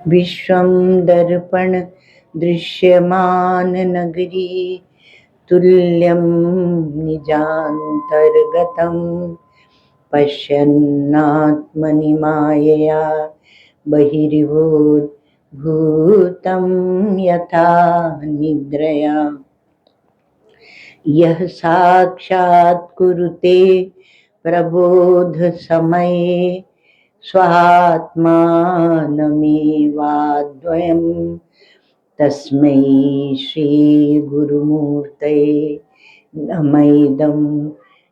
विश्वं दर्पण दृश्यमान नगरी तुल्यं निजान्तर्गतं पश्यन्नात्मनि मायया बहिर्भूतं यथा निद्रया यः साक्षात् कुरुते प्रबोध समये स्वात्मानमेवाद्वयं तस्मै श्रीगुरुमूर्तये नमैदं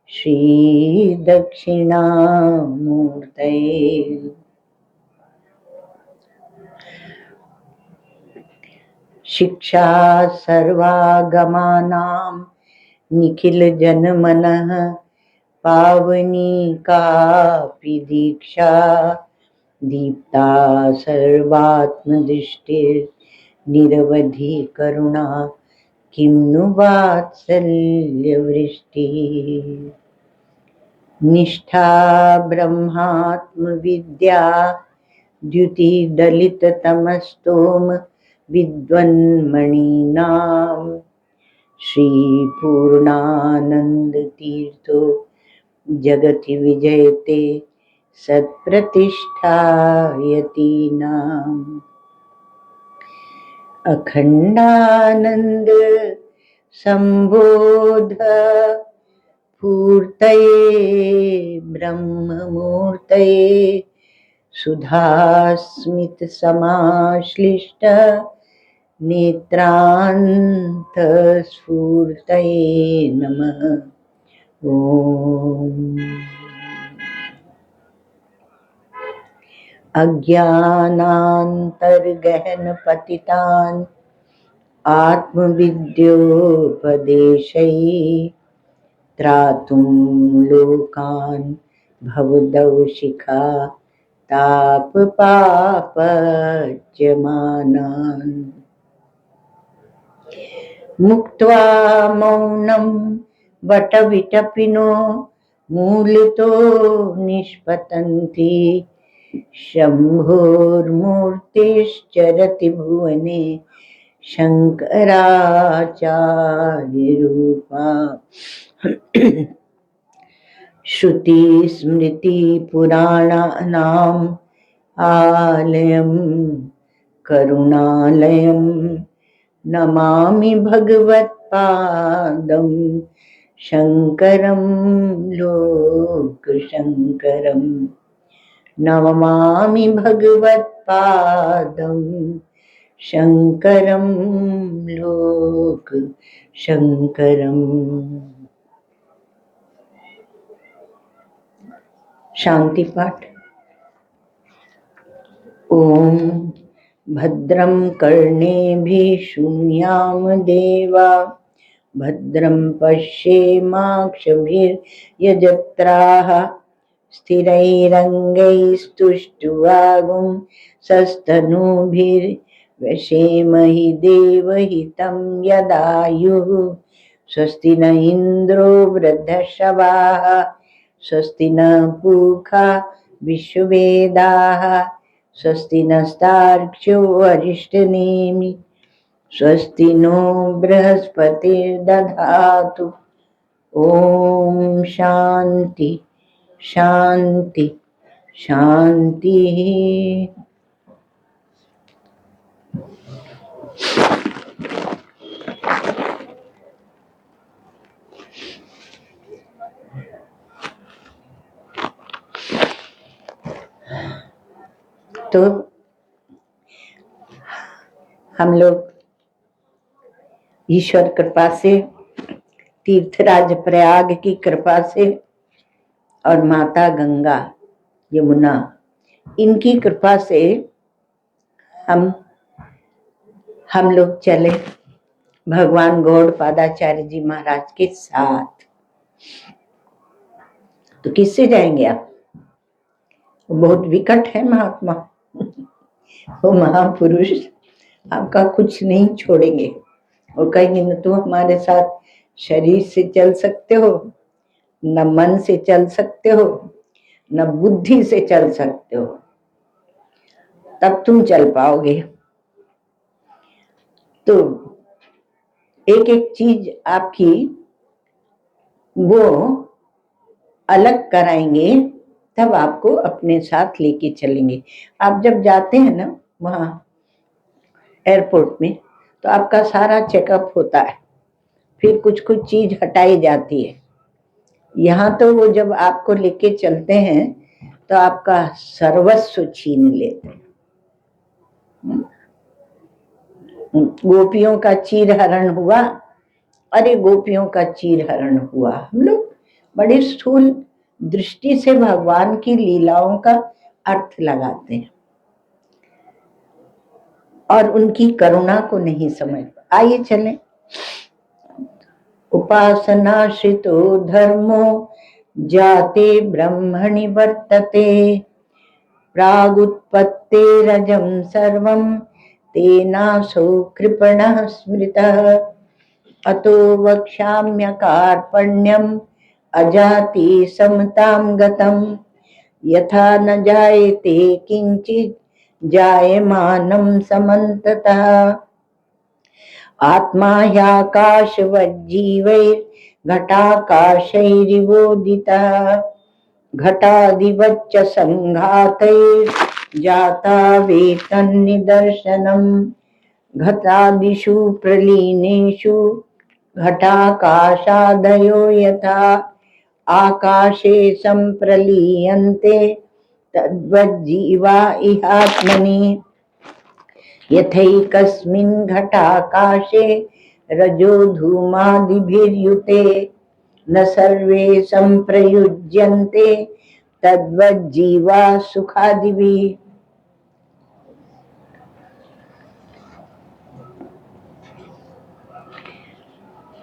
श्रीदक्षिणामूर्तये। शिक्षा सर्वागमानां निखिलजनमनः पावनी कापि दीक्षा दीप्ता सर्वात्मदृष्टिर्निरवधि करुणा किं नु वात्सल्यवृष्टिः। निष्ठा ब्रह्मात्मविद्या द्युतिदलिततमस्तोम विद्वन्मणीनां श्रीपूर्णानन्दतीर्थो जगति विजयते सत्प्रतिष्ठायतीनाम्। अखण्डानन्द संबोध पूर्तये ब्रह्ममूर्तये सुधास्मित समाश्लिष्ट नेत्रांत स्फूर्तये नमः। ओम अज्ञानान्तर्गहन पतितान् आत्मविद्योपदेशैः त्रातुं लोकान् भवदवशिखा तापपापच्यमानान् मुक्त्वा मौनं वटविटपिनो मूलतो निष्पतन्ति शम्भोर्मूर्तिश्चरति भुवने शङ्कराचार्यरूपा। श्रुतिस्मृतिपुराणानाम् आलयं करुणालयं नमामि भगवत्पादं शङ्करं लोकशङ्करं। नमामि भगवत्पादं शङ्करं लोकशङ्करम्। शांति पाठ। ओम भद्रं कर्णेभिः शृणुयाम देवा भद्रं पश्येमाक्षभिर्यजत्राः स्थिरैरङ्गैस्तुष्टुवागुं सस्तनूभिर्व्यसेमहि देवहितं यदायुः। स्वस्ति न इन्द्रो वृद्धश्रवाः स्वस्ति न पूषा विश्ववेदाः स्वस्ति नस्तार्क्ष्यो अरिष्टनेमि स्वस्ति नो बृहस्पतिर्दधातु। ओम शांति शांति शांति। तो हम लोग ईश्वर कृपा से, तीर्थराज प्रयाग की कृपा से और माता गंगा यमुना इनकी कृपा से हम लोग चले भगवान गौड़पादाचार्य जी महाराज के साथ। तो किससे जाएंगे आप? वो बहुत विकट है महात्मा, वो महापुरुष आपका कुछ नहीं छोड़ेंगे। वो कहेंगे न तुम हमारे साथ शरीर से चल सकते हो, न मन से चल सकते हो, न बुद्धि से चल सकते हो, तब तुम चल पाओगे। तो एक एक चीज आपकी वो अलग कराएंगे, तब आपको अपने साथ लेके चलेंगे। आप जब जाते हैं ना वहाँ एयरपोर्ट में, तो आपका सारा चेकअप होता है, फिर कुछ कुछ चीज हटाई जाती है। यहाँ तो वो जब आपको लेके चलते हैं तो आपका सर्वस्व छीन लेते हैं। गोपियों का चीरहरण हुआ, अरे गोपियों का चीरहरण हुआ। हम लोग बड़े स्थूल दृष्टि से भगवान की लीलाओं का अर्थ लगाते हैं और उनकी करुणा को नहीं समझ। आइए चलें। उपासनाश्रितो धर्मो जाते ब्रह्मणि वर्तते, प्रागुत्पत्तेरजं सर्वं तेनासो कृपणः स्मृतः, अतो वक्ष्याम्यकार्पण्यम् अजाति समतां गतं, यथा न जायते किंचित् जायमानं समन्ततः। आत्मा ह्याकाशवज्जीवैर्घटाकाशैरिवोदितः, घटादिवच्च संघातैर्जाता वेतन्निदर्शनम्, घटादिषु प्रलीनेषु घटाकाशादयो यथा आकाशे संप्रलीयन्ते, तद्वज्जीवा इहात्मनि। यथैकस्मिन् घटाकाशे रजो धूमादिभिर्युते, न सर्वे संप्रयुज्यन्ते, तद्वज्जीवा सुखादिभिः।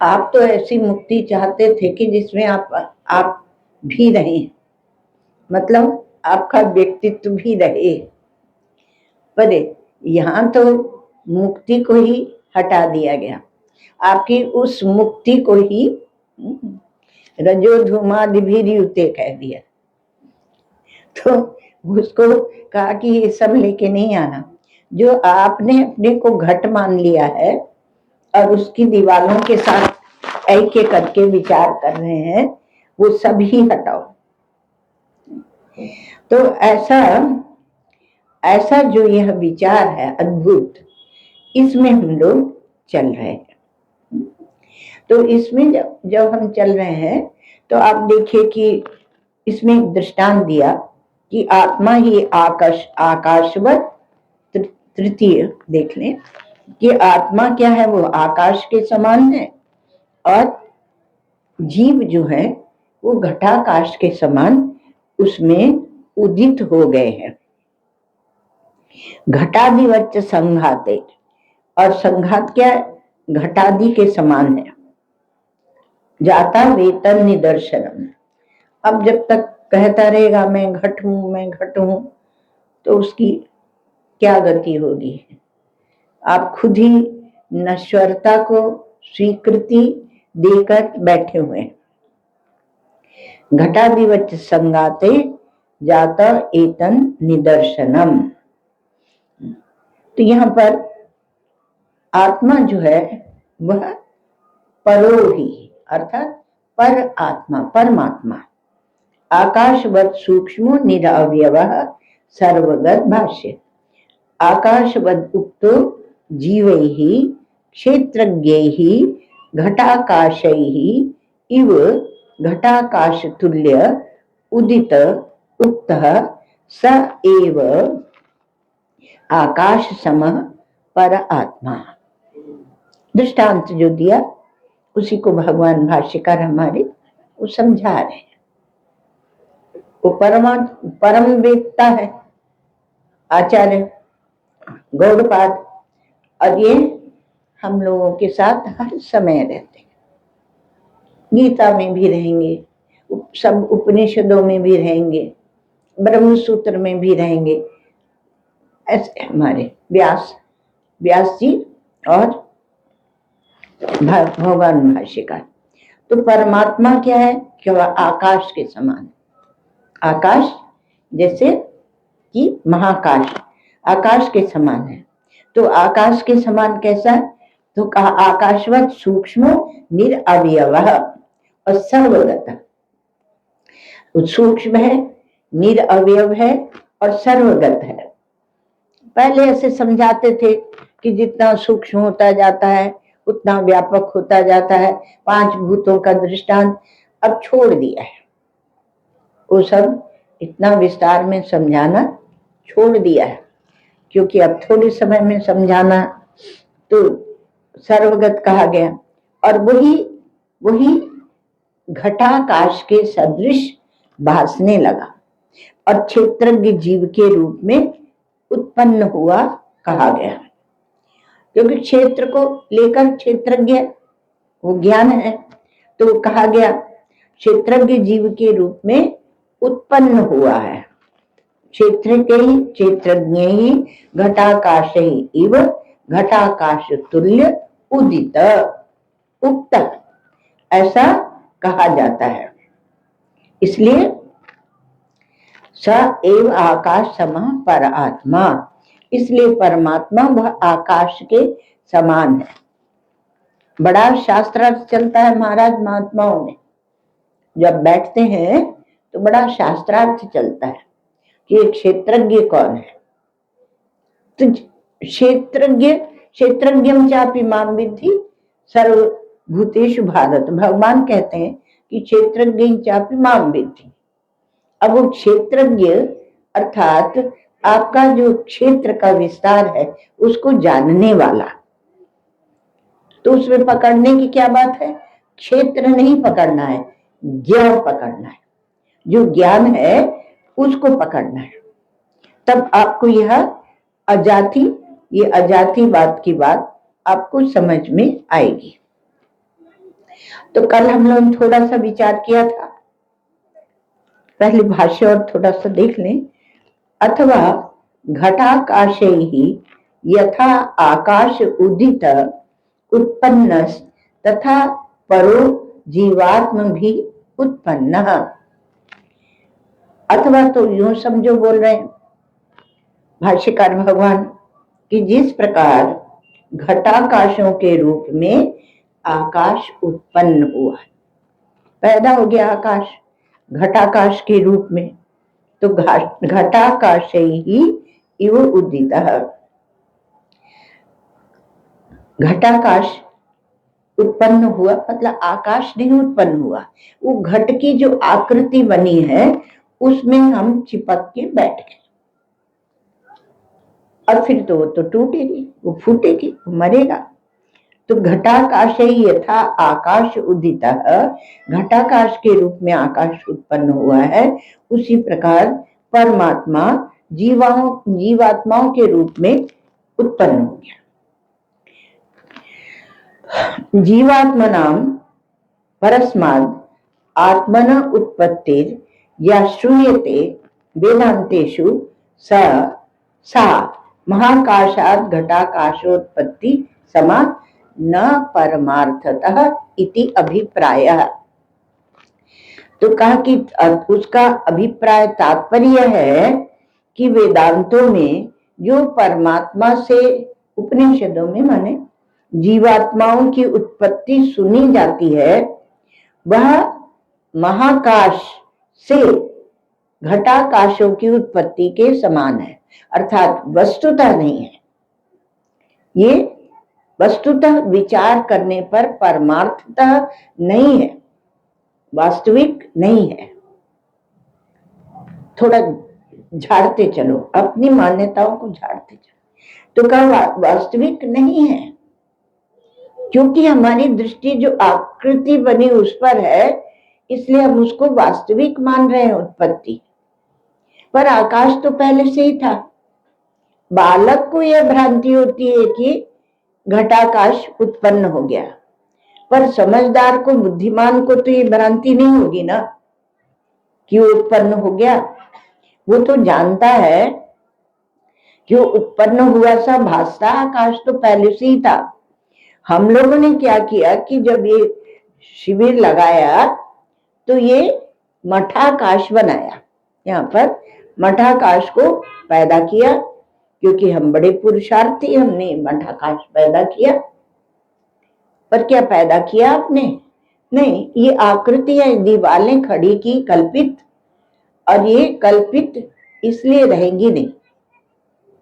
आप तो ऐसी मुक्ति चाहते थे कि जिसमें आप भी रहे, मतलब आपका व्यक्तित्व भी रहे, पर यहाँ तो मुक्ति को ही हटा दिया गया। आपकी उस मुक्ति को ही रजो धूमादिभिर्युते कह दिया। तो उसको कहा कि ये सब लेके नहीं आना। जो आपने अपने को घट मान लिया है और उसकी दीवारों के साथ ऐक्य करके विचार कर रहे हैं, वो सब ही हटाओ। तो ऐसा जो यह विचार है अद्भुत, इसमें हम लोग चल रहे हैं। तो इसमें जब हम चल रहे हैं तो आप देखिए कि इसमें एक दृष्टांत दिया कि आत्मा ही आकाशवत। तृतीय देख लें कि आत्मा क्या है, वो आकाश के समान है और जीव जो है वो घटाकाश के समान उसमें उदित हो गए हैं। घटादिवच्च संघाते, और संघात क्या है, घटादि के समान है। जाता वेतन निदर्शनम, अब जब तक कहता रहेगा मैं घट हूं मैं घट हूं, तो उसकी क्या गति होगी। आप खुद ही नश्वरता को स्वीकृति देकर बैठे हुए हैं। घटादिवच्च संगाते जाता एतन निदर्शनम। तो यहाँ पर आत्मा जो है वह परोही अर्थात पर आत्मा परमात्मा, आकाशवत सूक्ष्मो निरवयवः सर्वगत भाष्य। आकाशवद उक्तो जीवैः क्षेत्रज्ञैः घटाकाशैः इव घटाकाश तुल्य उदित उक्तः स एव आकाश समः पर आत्मा। दृष्टांत जो दिया उसी को भगवान भाष्यकार हमारे वो समझा रहे हैं। वो परम वेदता है आचार्य गौड़पाद, और ये हम लोगों के साथ हर समय रहते हैं। गीता में भी रहेंगे, सब उपनिषदों में भी रहेंगे, ब्रह्म सूत्र में भी रहेंगे। ऐसे हमारे व्यास जी और भगवान भाष्यकार। तो परमात्मा क्या है कि वह आकाश के समान। आकाश जैसे कि महाकाश आकाश के समान है। तो आकाश के समान कैसा है? तो कहा आकाशवत सूक्ष्म निरअवयवः और सर्वगत। सूक्ष्म है, निरअवयव है और सर्वगत है। पहले ऐसे समझाते थे कि जितना सूक्ष्म होता जाता है उतना व्यापक होता जाता है। 5 भूतों का दृष्टांत अब छोड़ दिया है, वो सब इतना विस्तार में समझाना छोड़ दिया है, क्योंकि अब थोड़े समय में समझाना तो सर्वगत कहा गया। और वही घटाकाश के सदृश भासने लगा और क्षेत्रज्ञ जीव के रूप में उत्पन्न हुआ कहा गया। क्योंकि क्षेत्र को लेकर क्षेत्रज्ञ वो ज्ञान है, तो कहा गया क्षेत्रज्ञ जीव के रूप में उत्पन्न हुआ है। क्षेत्रज्ञ ही घटाकाश ही इव घटाकाश तुल्य उदित उक्त ऐसा कहा जाता है। इसलिए स एव आकाश समः पर आत्मा, इसलिए परमात्मा वह आकाश के समान है। बड़ा शास्त्रार्थ चलता है महाराज महात्माओं में, जब बैठते हैं तो बड़ा शास्त्रार्थ चलता है कि क्षेत्रज्ञ कौन है। तो क्षेत्रज्ञम चापि मां विद्धि सर्वभूतेषु भारत, भगवान कहते हैं कि क्षेत्रज्ञ चापि मां विद्धि। अब वो क्षेत्रज्ञ अर्थात आपका जो क्षेत्र का विस्तार है उसको जानने वाला, तो उसमें पकड़ने की क्या बात है? क्षेत्र नहीं पकड़ना है, ज्ञान पकड़ना है। जो ज्ञान है उसको पकड़ना है, तब आपको यह अजातिवाद की बात आपको समझ में आएगी। तो कल हम लोगों ने थोड़ा सा विचार किया था, पहले भाष्य और थोड़ा सा देख लें। अथवा घटाकाशे ही यथा आकाश उदित उत्पन्न तथा परो जीवात्म भी उत्पन्न। अथवा तो यूं समझो बोल रहे हैं भाष्यकार भगवान कि जिस प्रकार घटाकाशों के रूप में आकाश उत्पन्न हुआ, पैदा हो गया आकाश घटाकाश के रूप में, तो घटाकाश ही इव उदित। घटाकाश उत्पन्न हुआ मतलब आकाश नहीं उत्पन्न हुआ, वो घट की जो आकृति बनी है उसमें हम चिपक के बैठ गए, और फिर तो वो तो टूटेगी, वो फूटेगी, वो मरेगा। तो घटाकाश ही यथा आकाश उदित, घटाकाश के रूप में आकाश उत्पन्न हुआ है, उसी प्रकार परमात्मा जीवात्माओं के रूप में उत्पन्न हो गया। जीवात्मनाम परस्माद् आत्मन उत्पत्तिर या श्रूयते वेदांतेषु सा महाकाशात् घटाकाशोत्पत्ति समा न परमार्थतः इति अभिप्रायः। तो कहा कि उसका अभिप्राय तात्पर्य है कि वेदांतों में जो परमात्मा से उपनिषदों में माने जीवात्माओं की उत्पत्ति सुनी जाती है वह महाकाश से घटाकाशों की उत्पत्ति के समान है, अर्थात वस्तुतः नहीं है। ये वस्तुतः विचार करने पर परमार्थतः नहीं है, वास्तविक नहीं है। थोड़ा झाड़ते चलो, अपनी मान्यताओं को झाड़ते चलो। तो कहा वास्तविक नहीं है, क्योंकि हमारी दृष्टि जो आकृति बनी उस पर है, इसलिए हम उसको वास्तविक मान रहे हैं उत्पत्ति। पर आकाश तो पहले से ही था। बालक को यह भ्रांति होती है कि घटाकाश उत्पन्न हो गया, पर समझदार को, बुद्धिमान को तो ये भ्रांति नहीं होगी ना कि वो उत्पन्न हो गया। वो तो जानता है कि वो उत्पन्न हुआ सा भासता आकाश तो पहले से ही था। हम लोगों ने क्या किया कि जब ये शिविर लगाया तो ये मठाकाश बनाया, यहाँ पर मठाकाश को पैदा किया, क्योंकि हम बड़े पुरुषार्थी, हमने मठाकाश पैदा किया। पर क्या पैदा किया आपने? नहीं, ये आकृतियां, दीवारें खड़ी की कल्पित, और ये कल्पित इसलिए रहेंगी नहीं।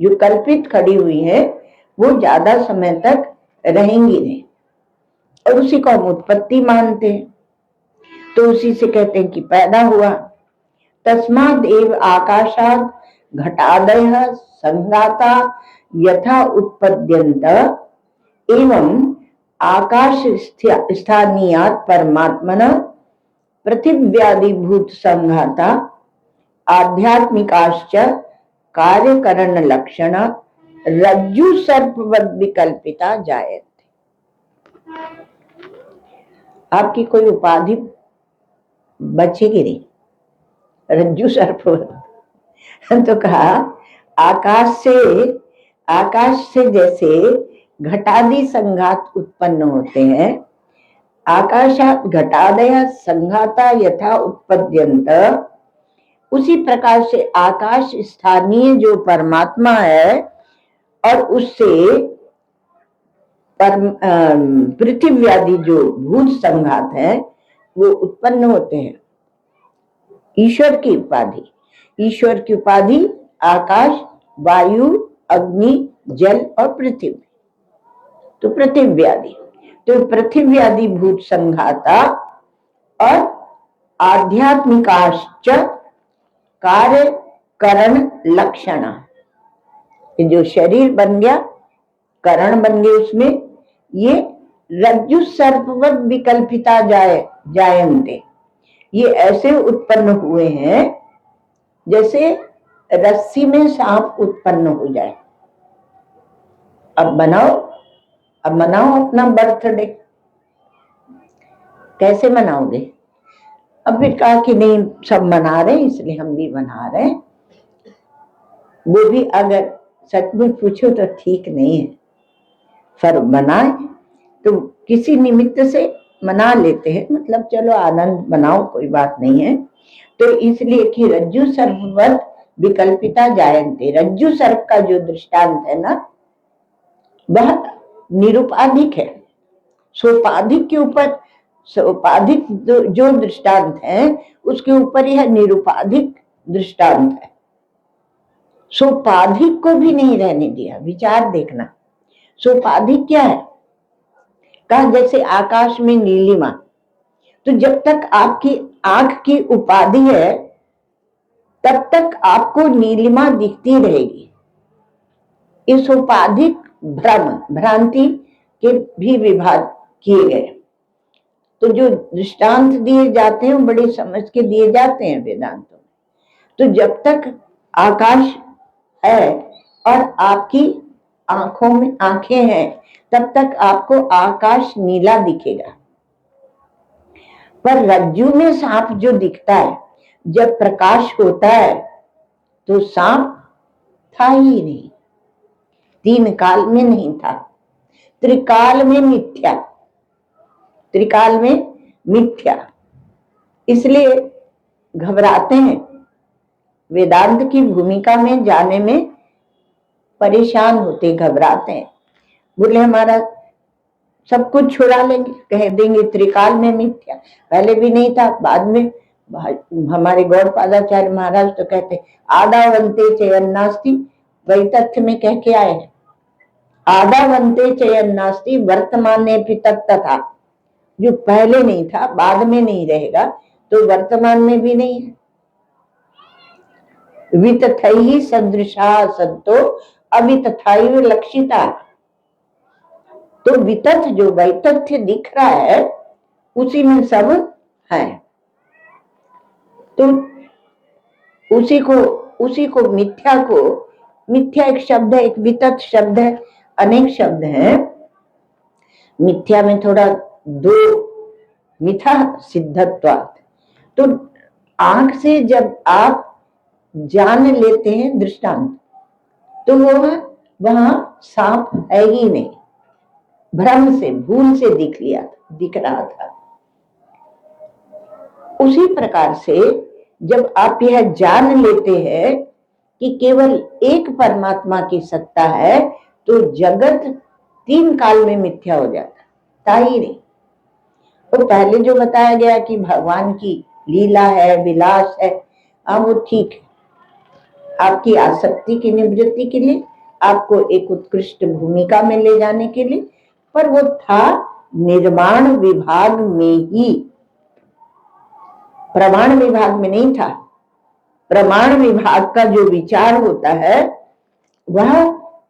जो कल्पित खड़ी हुई है वो ज्यादा समय तक रहेंगी नहीं, और उसी को हम उत्पत्ति मानते हैं। तो उसी से कहते हैं कि पैदा हुआ। तस्माद एव आकाशाद घटादयः संघाता यथा उत्पद्यन्त एवं आकाश स्थानीयात् परमात्मनः पृथिव्यादिभूत संघाता आध्यात्मिकाश्च कार्यकरण लक्षण रज्जु सर्पवद विकल्पिता जायते। आपकी कोई उपाधि बचेगी नहीं, रज्जु सर्पवत। तो कहा आकाश से जैसे घटादि संघात उत्पन्न होते हैं, आकाशात घटादय संघाता यथा उत्पद्यन्त, उसी प्रकार से आकाश स्थानीय जो परमात्मा है और उससे पृथिव्यादि जो भूत संघात है वो उत्पन्न होते हैं। ईश्वर की उपाधि आकाश, वायु, अग्नि, जल और पृथ्वी, तो पृथिव्यादि, तो पृथिव्यादि भूत संघाता और आध्यात्मिकाश्च कार्य करण लक्षण, जो शरीर बन गया, करण बन गए उसमें, ये रज्जु सर्पवत विकल्पिता जायन्ते, ये ऐसे उत्पन्न हुए हैं जैसे रस्सी में सांप उत्पन्न हो जाए। अब मनाओ अपना बर्थडे। कैसे मनाओगे? अब भी कहा कि नहीं, सब मना रहे हैं इसलिए हम भी मना रहे हैं। वो भी अगर सचमुच पूछो तो ठीक नहीं है, पर मनाए तो किसी निमित्त से मना लेते हैं, मतलब चलो आनंद मनाओ, कोई बात नहीं है। तो इसलिए कि रज्जु सर्पवत विकल्पिता जायन्ते, रज्जु सर्प का जो दृष्टांत है ना, वह निरुपाधिक है। सोपाधिक के ऊपर, सोपाधिक जो दृष्टांत है उसके ऊपर यह निरुपाधिक दृष्टांत है। सोपाधिक को भी नहीं रहने दिया। विचार देखना, सोपाधिक क्या है? कहा जैसे आकाश में नीलिमा, तो जब तक आपकी आंख की उपाधि है तब तक आपको नीलिमा दिखती रहेगी। इस उपाधिक भ्रांति के भी विभाग किए गए। तो जो दृष्टांत दिए जाते हैं बड़े समझ के दिए जाते हैं वेदांतों में। तो जब तक आकाश है और आपकी आंखों में आंखें हैं तब तक आपको आकाश नीला दिखेगा। पर रज्जु में सांप जो दिखता है, जब प्रकाश होता है तो सांप था ही नहीं, तीन काल में नहीं था, त्रिकाल में मिथ्या, त्रिकाल में मिथ्या। इसलिए घबराते हैं, वेदांत की भूमिका में जाने में परेशान होते, घबराते हैं। बोले हमारा सब कुछ छुड़ा लेंगे, कह देंगे त्रिकाल में मिथ्या, पहले भी नहीं था, बाद में। हमारे गौड़पादाचार्य महाराज तो कहते आदावंते चयन्नास्ति, वही तथ्य में कह के आए हैं। आदावंते चयन्नास्ति वर्तमाने भी तथा, जो पहले नहीं था बाद में नहीं रहेगा तो वर्तमान में भी नहीं है। वितथैहि सदृशा संतो अवितथाइव लक्षिता। तो वितथ जो वैतथ्य दिख रहा है उसी में सब है। तो उसी को मिथ्या एक शब्द है, एक वितथ शब्द है, अनेक शब्द है। मिथ्या में थोड़ा दो मिथा सिद्धत्वात्। तो आंख से जब आप जान लेते हैं दृष्टांत, तो वो वहां सांप है ही नहीं, भ्रम से भूल से दिख रहा था। उसी प्रकार से जब आप यह जान लेते हैं कि केवल एक परमात्मा की सत्ता है, तो जगत 3 काल में मिथ्या हो जाता, था ही नहीं। तो पहले जो बताया गया कि भगवान की लीला है, विलास है, वो ठीक है, आपकी आसक्ति की निवृत्ति के लिए, आपको एक उत्कृष्ट भूमिका में ले जाने के लिए, पर वो था निर्माण विभाग में ही, प्रमाण विभाग में नहीं था। प्रमाण विभाग का जो विचार होता है वह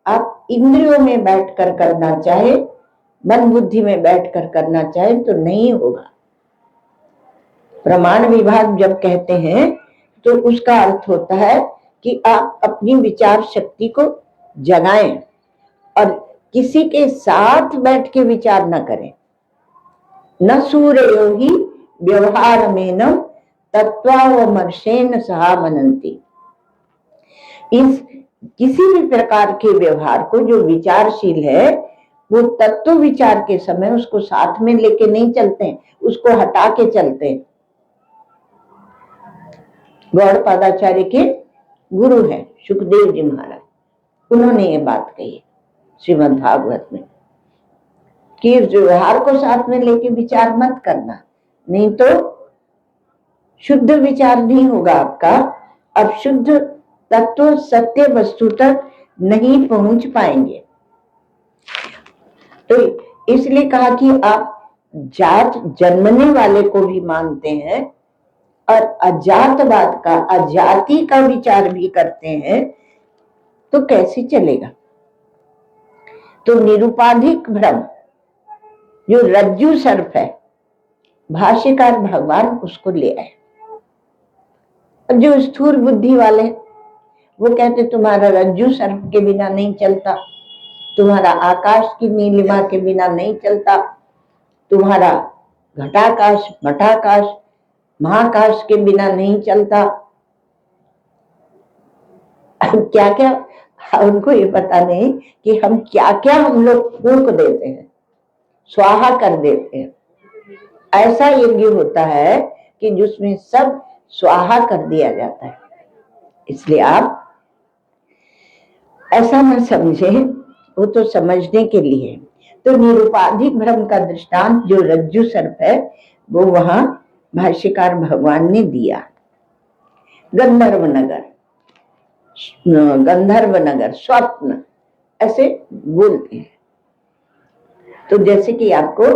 आप इंद्रियों में बैठकर करना चाहे, मन बुद्धि में बैठकर करना चाहे तो नहीं होगा। प्रमाण विभाग जब कहते हैं तो उसका अर्थ होता है कि आप अपनी विचार शक्ति को जगाएं और किसी के साथ बैठ के विचार न करें। न सूर्यो ही व्यवहार में न तत्वावमर्शेन सहा मनन्ति। इस किसी भी प्रकार के व्यवहार को जो विचारशील है वो तत्व विचार के समय उसको साथ में लेके नहीं चलते हैं, उसको हटा के चलते हैं। गौड़पादाचार्य के गुरु है सुखदेव जी महाराज, उन्होंने ये बात कही श्रीमद् भागवत में कि व्यवहार को साथ में लेके विचार मत करना, नहीं तो शुद्ध विचार नहीं होगा आपका। अब शुद्ध तत्व सत्य वस्तु तक नहीं पहुंच पाएंगे। तो इसलिए कहा कि आप जात जन्मने वाले को भी मानते हैं और अजातवाद का, अजाति का विचार भी करते हैं, तो कैसे चलेगा। तो निरुपाधिक भ्रम जो रज्जु सर्प है, भाष्यकार भगवान उसको ले आए। अब जो स्थूल बुद्धि वाले वो कहते तुम्हारा रज्जु सर्प के बिना नहीं चलता, तुम्हारा आकाश की नीलिमा के बिना नहीं चलता, तुम्हारा घटाकाश मठाकाश महाकाश के बिना नहीं चलता। क्या क्या उनको ये पता नहीं कि हम क्या क्या हम लोग फूंक देते हैं, स्वाहा कर देते हैं। ऐसा यज्ञ होता है कि जिसमें सब स्वाहा कर दिया जाता है। इसलिए आप ऐसा न समझे, वो तो समझने के लिए। तो निरुपाधिक भ्रम का दृष्टांत जो रज्जु सर्प है वो वहां भाष्यकार भगवान ने दिया। गंधर्व नगर स्वप्न ऐसे बोलते हैं। तो जैसे कि आपको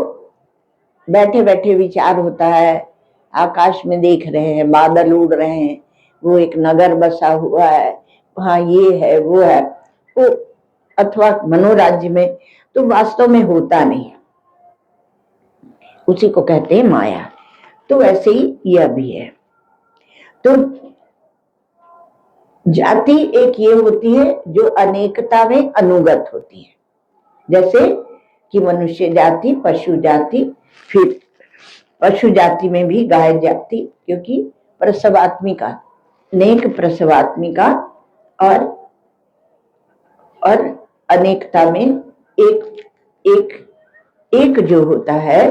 बैठे बैठे विचार होता है, आकाश में देख रहे हैं, बादल उड़ रहे हैं, वो एक नगर बसा हुआ है, वहां ये है वो है, वो अथवा मनोराज्य में, तो वास्तव में होता नहीं, उसी को कहते हैं माया। तो वैसे ही यह भी है। तो जाति एक ये होती है जो अनेकता में अनुगत होती है, जैसे कि मनुष्य जाति, पशु जाति, फिर पशु जाति में भी गाय जाति, क्योंकि प्रसवात्मिका, अनेक प्रसवात्मिका और अनेकता में एक जो होता है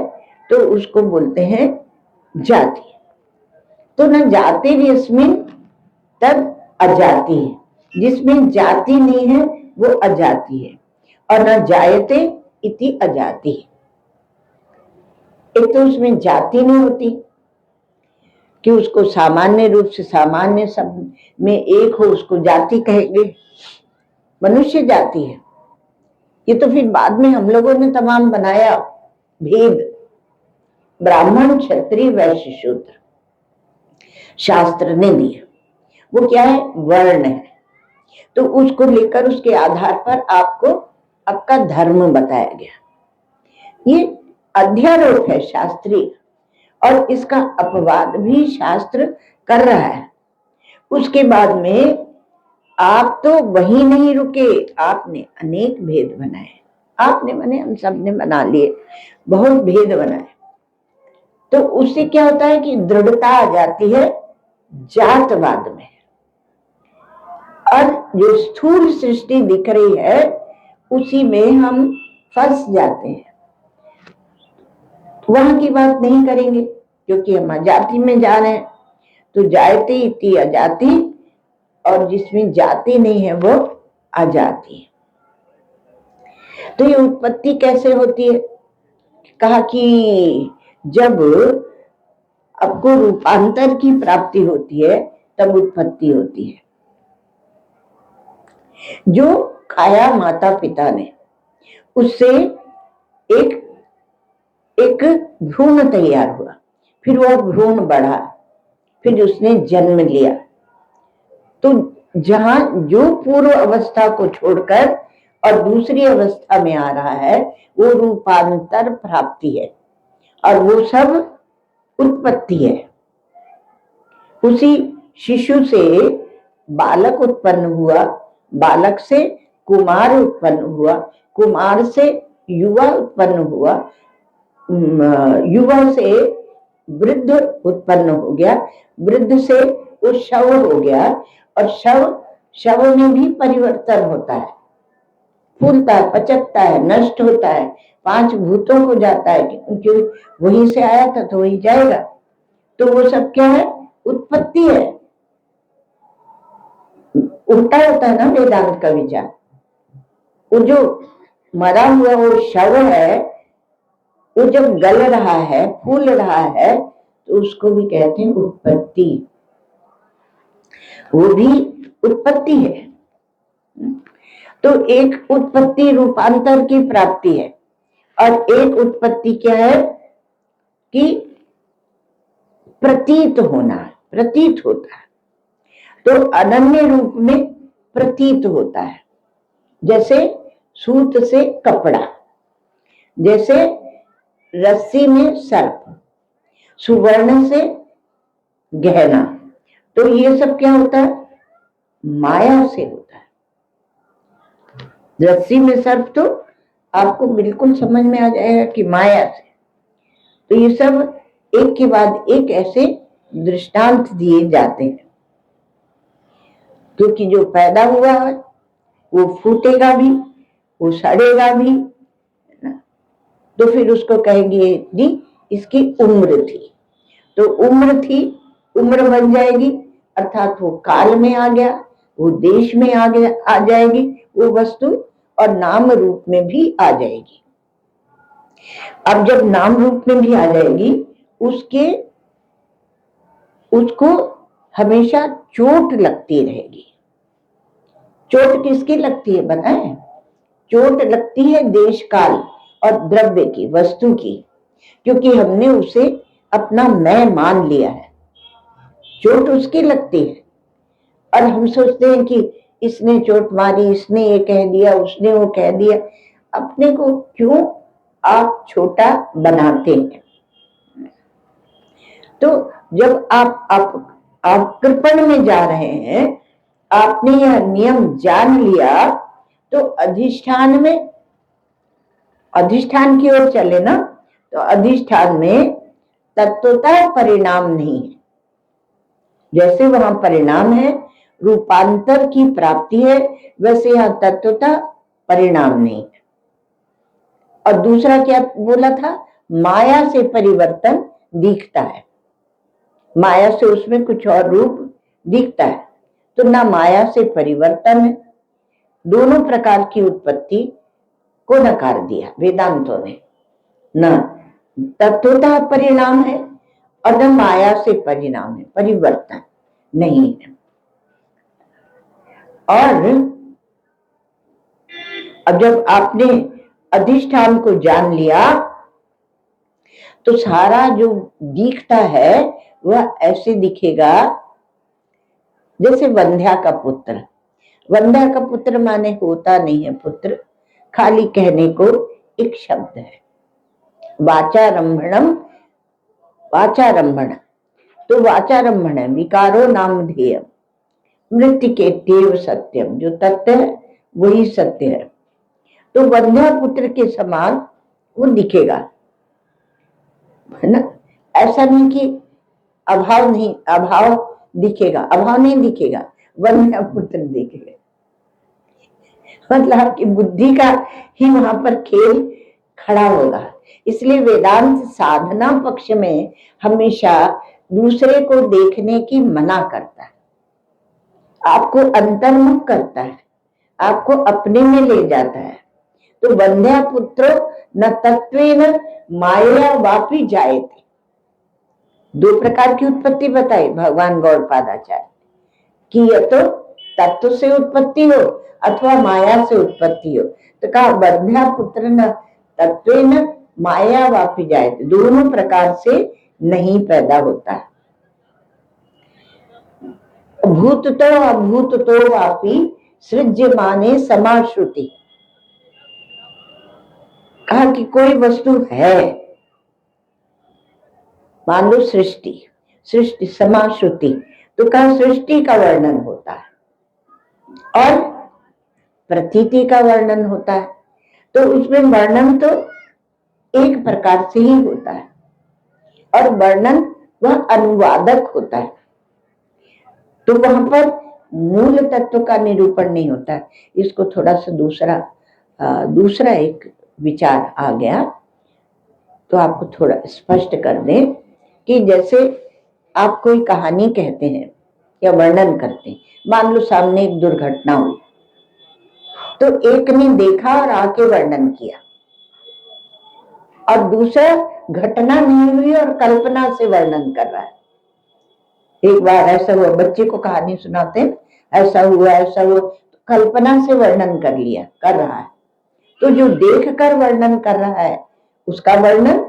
तो उसको बोलते हैं जाति। तो न जाति जिसमें तब अजाति है, जिसमें जाति नहीं है वो अजाति है, और न जायते इति अजाति है। एक तो उसमें जाति नहीं होती कि उसको सामान्य रूप से सामान्य सब में एक हो, उसको जाति कहेंगे, मनुष्य जाति है। ये तो फिर बाद में हम लोगों ने तमाम बनाया भेद, ब्राह्मण क्षत्रिय वैश्य शूद्र शास्त्र ने दिया। वो क्या है? वर्ण है। तो उसको लेकर उसके आधार पर आपको आपका धर्म बताया गया। ये अध्यारोप है शास्त्रीय, और इसका अपवाद भी शास्त्र कर रहा है। उसके बाद में आप तो वही नहीं रुके, आपने अनेक भेद बनाए। आपने बने, हम सब ने बना लिए, बहुत भेद बनाए। तो उससे क्या होता है कि दृढ़ता आ जाती है जातवाद में, और जो स्थूल सृष्टि दिख रही है उसी में हम फंस जाते हैं। वहां की बात नहीं करेंगे क्योंकि हम अजाति में जा रहे हैं। तो जायते इति अजाति, और जिसमें जाति नहीं है वो अजाति। तो ये उत्पत्ति कैसे होती है? कहा कि जब आपको रूपांतर की प्राप्ति होती है तब उत्पत्ति होती है। जो खाया माता पिता ने, उससे एक एक भ्रूण तैयार हुआ, फिर वह भ्रूण बढ़ा, फिर उसने जन्म लिया। तो जहां जो पूर्व अवस्था को छोड़कर और दूसरी अवस्था में आ रहा है वो रूपांतर प्राप्ति है, और वो सब उत्पत्ति है। उसी शिशु से बालक उत्पन्न हुआ, बालक से कुमार उत्पन्न हुआ, कुमार से युवा उत्पन्न हुआ, युवा से वृद्ध उत्पन्न हो गया, वृद्ध से वो शव हो गया, और शव में भी परिवर्तन होता है, फूलता है, पचकता है, नष्ट होता है, 5 भूतों को जाता है, क्योंकि वहीं से आया था तो वहीं जाएगा। तो वो सब क्या है? उत्पत्ति है। उल्टा होता है ना वेदांत का विचार। वो जो मरा हुआ वो शव है, वो जब गल रहा है, फूल रहा है, तो उसको भी कहते हैं उत्पत्ति। वो भी उत्पत्ति है। तो एक उत्पत्ति रूपांतर की प्राप्ति है, और एक उत्पत्ति क्या है कि प्रतीत होना, प्रतीत होता है। तो अनन्य रूप में प्रतीत होता है, जैसे सूत से कपड़ा, जैसे रस्सी में सर्प, सुवर्ण से गहना। तो ये सब क्या होता है? माया से होता है। रस्सी में सर्प तो आपको बिल्कुल समझ में आ जाएगा कि माया से। तो ये सब एक के बाद एक ऐसे दृष्टांत दिए जाते हैं, क्योंकि जो पैदा हुआ है वो फूटेगा भी, वो सड़ेगा भी, तो फिर उसको कहेंगे जी इसकी उम्र थी। तो उम्र थी, उम्र बन जाएगी, अर्थात वो काल में आ गया, वो देश में आ गया, आ जाएगी वो वस्तु, और नाम रूप में भी आ जाएगी। अब जब नाम रूप में भी आ जाएगी, उसको हमेशा चोट लगती रहेगी। चोट किसकी लगती है बताएं? चोट लगती है देश काल और द्रव्य की, वस्तु की, क्योंकि हमने उसे अपना मैं मान लिया है। चोट उसकी लगती है, और हम सोचते हैं कि इसने चोट मारी, इसने ये कह दिया, उसने वो कह दिया। अपने को क्यों आप छोटा बनाते हैं? तो जब आप कृपण में जा रहे हैं, आपने यह नियम जान लिया, तो अधिष्ठान की ओर चले ना, तो अधिष्ठान में तत्वतः परिणाम नहीं है। जैसे वहां परिणाम है, रूपांतर की प्राप्ति है, वैसे यहां तत्वतः परिणाम नहीं है। और दूसरा क्या बोला था? माया से परिवर्तन दिखता है, माया से उसमें कुछ और रूप दिखता है। तो ना माया से परिवर्तन है, दोनों प्रकार की उत्पत्ति को नकार दिया वेदांतों ने। न तत्वतः परिणाम है और न माया से परिणाम है, परिवर्तन नहीं है। और अब जब आपने अधिष्ठान को जान लिया, तो सारा जो दिखता है वह ऐसे दिखेगा जैसे वंध्या का पुत्र। वंध्या का पुत्र माने होता नहीं है पुत्र, खाली कहने को एक शब्द है। वाचारंभणम, वाचारंभण, तो वाचारंभण है विकारो नामधेय, मृत्यु के देव सत्यम, जो तथ्य है वही सत्य है। तो वंध्या पुत्र के समान वो दिखेगा, है ना। ऐसा नहीं कि अभाव नहीं, अभाव दिखेगा, अभाव नहीं दिखेगा, वंध्या पुत्र दिखेगा। मतलब आपकी बुद्धि का ही वहां पर खेल खड़ा होगा। इसलिए वेदांत साधना पक्ष में हमेशा दूसरे को देखने की मना करता है, आपको अंतर्मुख करता है, आपको अपने में ले जाता है। तो वंध्या पुत्रो न तत्वेन माया वापी जाए थे। दो प्रकार की उत्पत्ति बताई भगवान गौड़पादाचार्य कि यह तो तत्व से उत्पत्ति हो अथवा माया से उत्पत्ति हो। तो कहा वंध्या पुत्र न तत्वेन माया वापी जाए थे, दोनों प्रकार से नहीं पैदा होता है। भूत तो अभूत तो वापी सृज्यमाने समाश्रुति, कहा कि कोई वस्तु है, मान लो सृष्टि, सृष्टि समाश्रुति, तो कहा सृष्टि का वर्णन होता है और प्रतीति का वर्णन होता है। तो उसमें वर्णन तो एक प्रकार से ही होता है और वर्णन वह अनुवादक होता है। तो वहां पर मूल तत्व का निरूपण नहीं होता है। इसको थोड़ा सा दूसरा एक विचार आ गया तो आपको थोड़ा स्पष्ट कर दें कि जैसे आप कोई कहानी कहते हैं या वर्णन करते हैं, मान लो सामने एक दुर्घटना हुई, तो एक ने देखा और आके वर्णन किया और दूसरा घटना नहीं हुई और कल्पना से वर्णन कर रहा है। एक बार ऐसा हुआ, बच्चे को कहानी सुनाते हैं, ऐसा हुआ तो कल्पना से वर्णन कर रहा है। तो जो देख कर वर्णन कर रहा है उसका वर्णन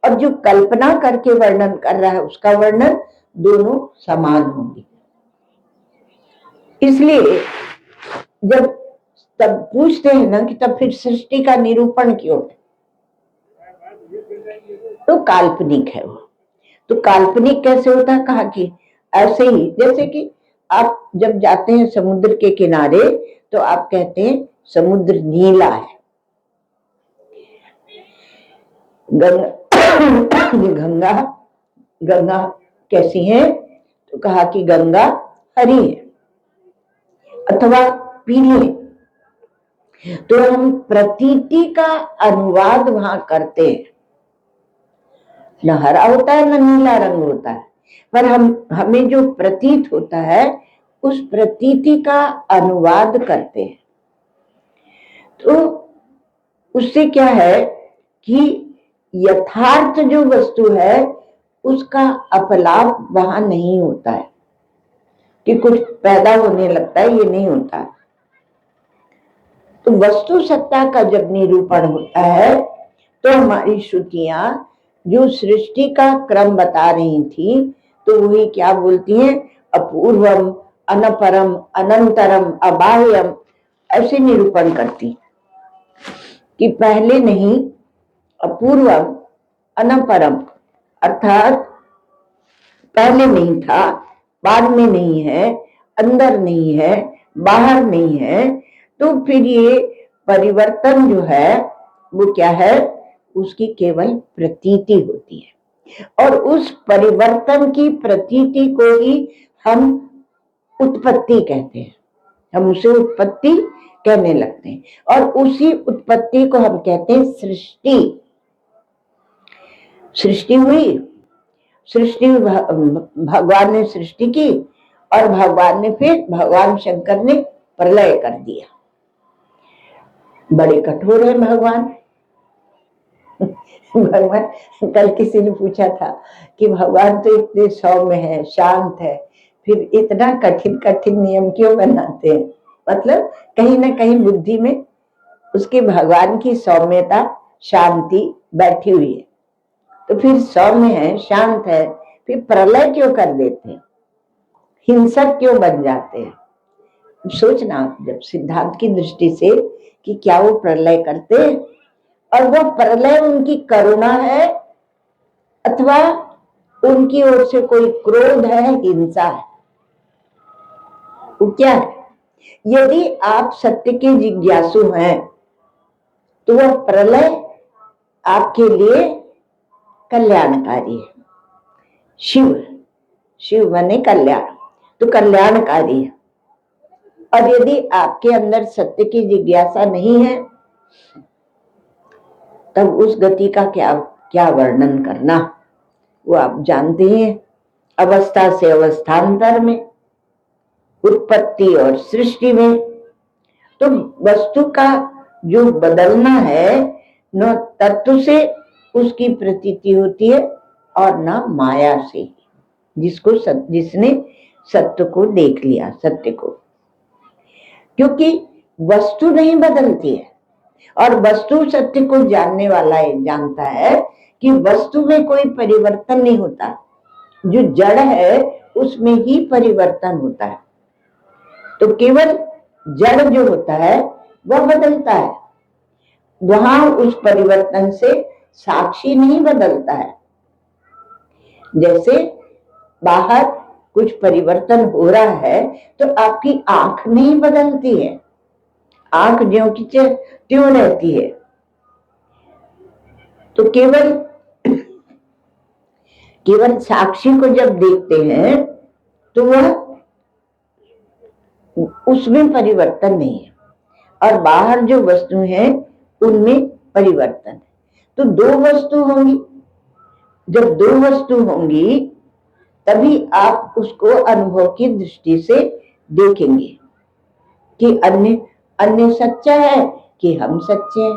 और जो कल्पना करके वर्णन कर रहा है उसका वर्णन, दोनों समान होंगे। इसलिए जब तब पूछते हैं ना कि तब फिर सृष्टि का निरूपण क्यों है, तो काल्पनिक है वो। तो काल्पनिक कैसे होता है, कहा कि ऐसे ही जैसे कि आप जब जाते हैं समुद्र के किनारे तो आप कहते हैं समुद्र नीला है, गंगा गंगा कैसी है, तो कहा कि गंगा हरी है अथवा पीली है। तो हम प्रतीति का अनुवाद वहां करते हैं, न हरा होता है न नीला रंग होता है, पर हमें जो प्रतीत होता है उस प्रतीति का अनुवाद करते हैं। तो उससे क्या है कि यथार्थ जो वस्तु है उसका अपलाप वहां नहीं होता है कि कुछ पैदा होने लगता है, ये नहीं होता है। तो वस्तु सत्ता का जब निरूपण होता है तो हमारी श्रुतियां जो सृष्टि का क्रम बता रही थी तो वही क्या बोलती हैं, अपूर्वम अनपरम अनंतरम अबाह्यम, ऐसे निरूपण करती कि पहले नहीं, अपूर्वम अनपरम, अर्थात पहले नहीं था, बाद में नहीं है, अंदर नहीं है, बाहर नहीं है। तो फिर ये परिवर्तन जो है वो क्या है, उसकी केवल प्रतीति होती है और उस परिवर्तन की प्रतीति को ही हम उत्पत्ति कहते हैं, हम उसे उत्पत्ति कहने लगते हैं और उसी उत्पत्ति को हम कहते हैं सृष्टि। सृष्टि हुई, सृष्टि भगवान ने सृष्टि की और भगवान शंकर ने प्रलय कर दिया। बड़े कठोर है भगवान। कल किसी ने पूछा था कि भगवान तो इतने सौम्य है, शांत है, फिर इतना कठिन कठिन नियम क्यों बनाते हैं। मतलब कहीं ना कहीं बुद्धि में उसके भगवान की सौम्यता, शांति बैठी हुई है। तो फिर सौम्य है, शांत है, फिर प्रलय क्यों कर देते हैं, हिंसक क्यों बन जाते हैं। सोचना जब सिद्धांत की दृष्टि से कि क्या वो प्रलय करते और वो प्रलय उनकी करुणा है अथवा उनकी ओर से कोई क्रोध है, हिंसा है, वो क्या है? यदि आप सत्य के जिज्ञासु हैं तो वह प्रलय आपके लिए कल्याणकारी है। शिव, शिव माने कल्याण, तो कल्याणकारी है। और यदि आपके अंदर सत्य की जिज्ञासा नहीं है तब उस गति का क्या क्या वर्णन करना, वो आप जानते हैं। अवस्था से अवस्थांतर में, उत्पत्ति और सृष्टि में, तो वस्तु का जो बदलना है न तत्व से उसकी प्रतीति होती है और न माया से, जिसने सत्य को देख लिया, सत्य को। क्योंकि वस्तु नहीं बदलती है और वस्तु सत्य को जानने वाला जानता है कि वस्तु में कोई परिवर्तन नहीं होता, जो जड़ है उसमें ही परिवर्तन होता है। तो केवल जड़ जो होता है वह बदलता है, वहां उस परिवर्तन से साक्षी नहीं बदलता है। जैसे बाहर कुछ परिवर्तन हो रहा है तो आपकी आंख नहीं बदलती है, आंख ज्यों की त्यों रहती है। तो केवल साक्षी को जब देखते हैं तो वह उसमें परिवर्तन नहीं है और बाहर जो वस्तु है उनमें परिवर्तन है। तो दो वस्तु होंगी, जब दो वस्तु होंगी तभी आप उसको अनुभव की दृष्टि से देखेंगे कि अन्य सच्चा है कि हम सच्चे हैं।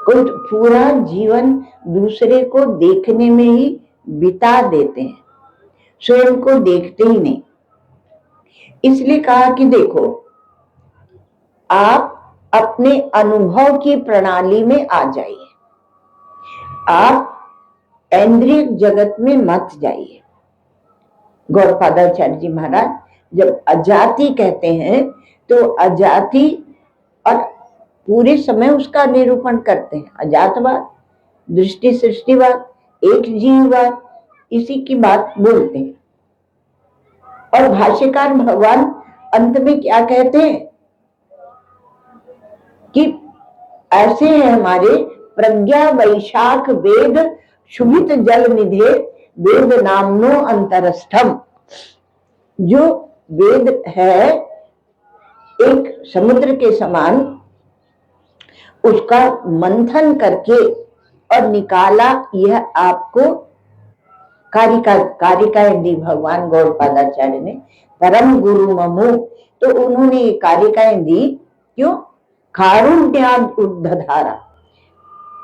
कोई पूरा जीवन दूसरे को देखने में ही बिता देते हैं, स्वयं को देखते ही नहीं। इसलिए कहा कि देखो, आप अपने अनुभव की प्रणाली में आ जाइए, आप इंद्रिय जगत में मत जाइए। गौड़पादाचार्य जी महाराज जब अजाति कहते हैं तो अजाति और पूरे समय उसका निरूपण करते हैं। अजातवाद, दृष्टि सृष्टिवाद, एक जीववाद, इसी की बात बोलते हैं। और भाष्यकार भगवान अंत में क्या कहते हैं कि ऐसे है हमारे प्रज्ञा वैशाख वेद शुभित जल निधे वेद नामनो अंतरस्थम। जो वेद है एक समुद्र के समान, उसका मंथन करके और निकाला यह आपको कारिकाएं दी भगवान गौड़पादाचार्य ने, परम गुरु ममु। तो उन्होंने ये कारिकाएं दी, क्यों? कारुण्याद उद्धधारा।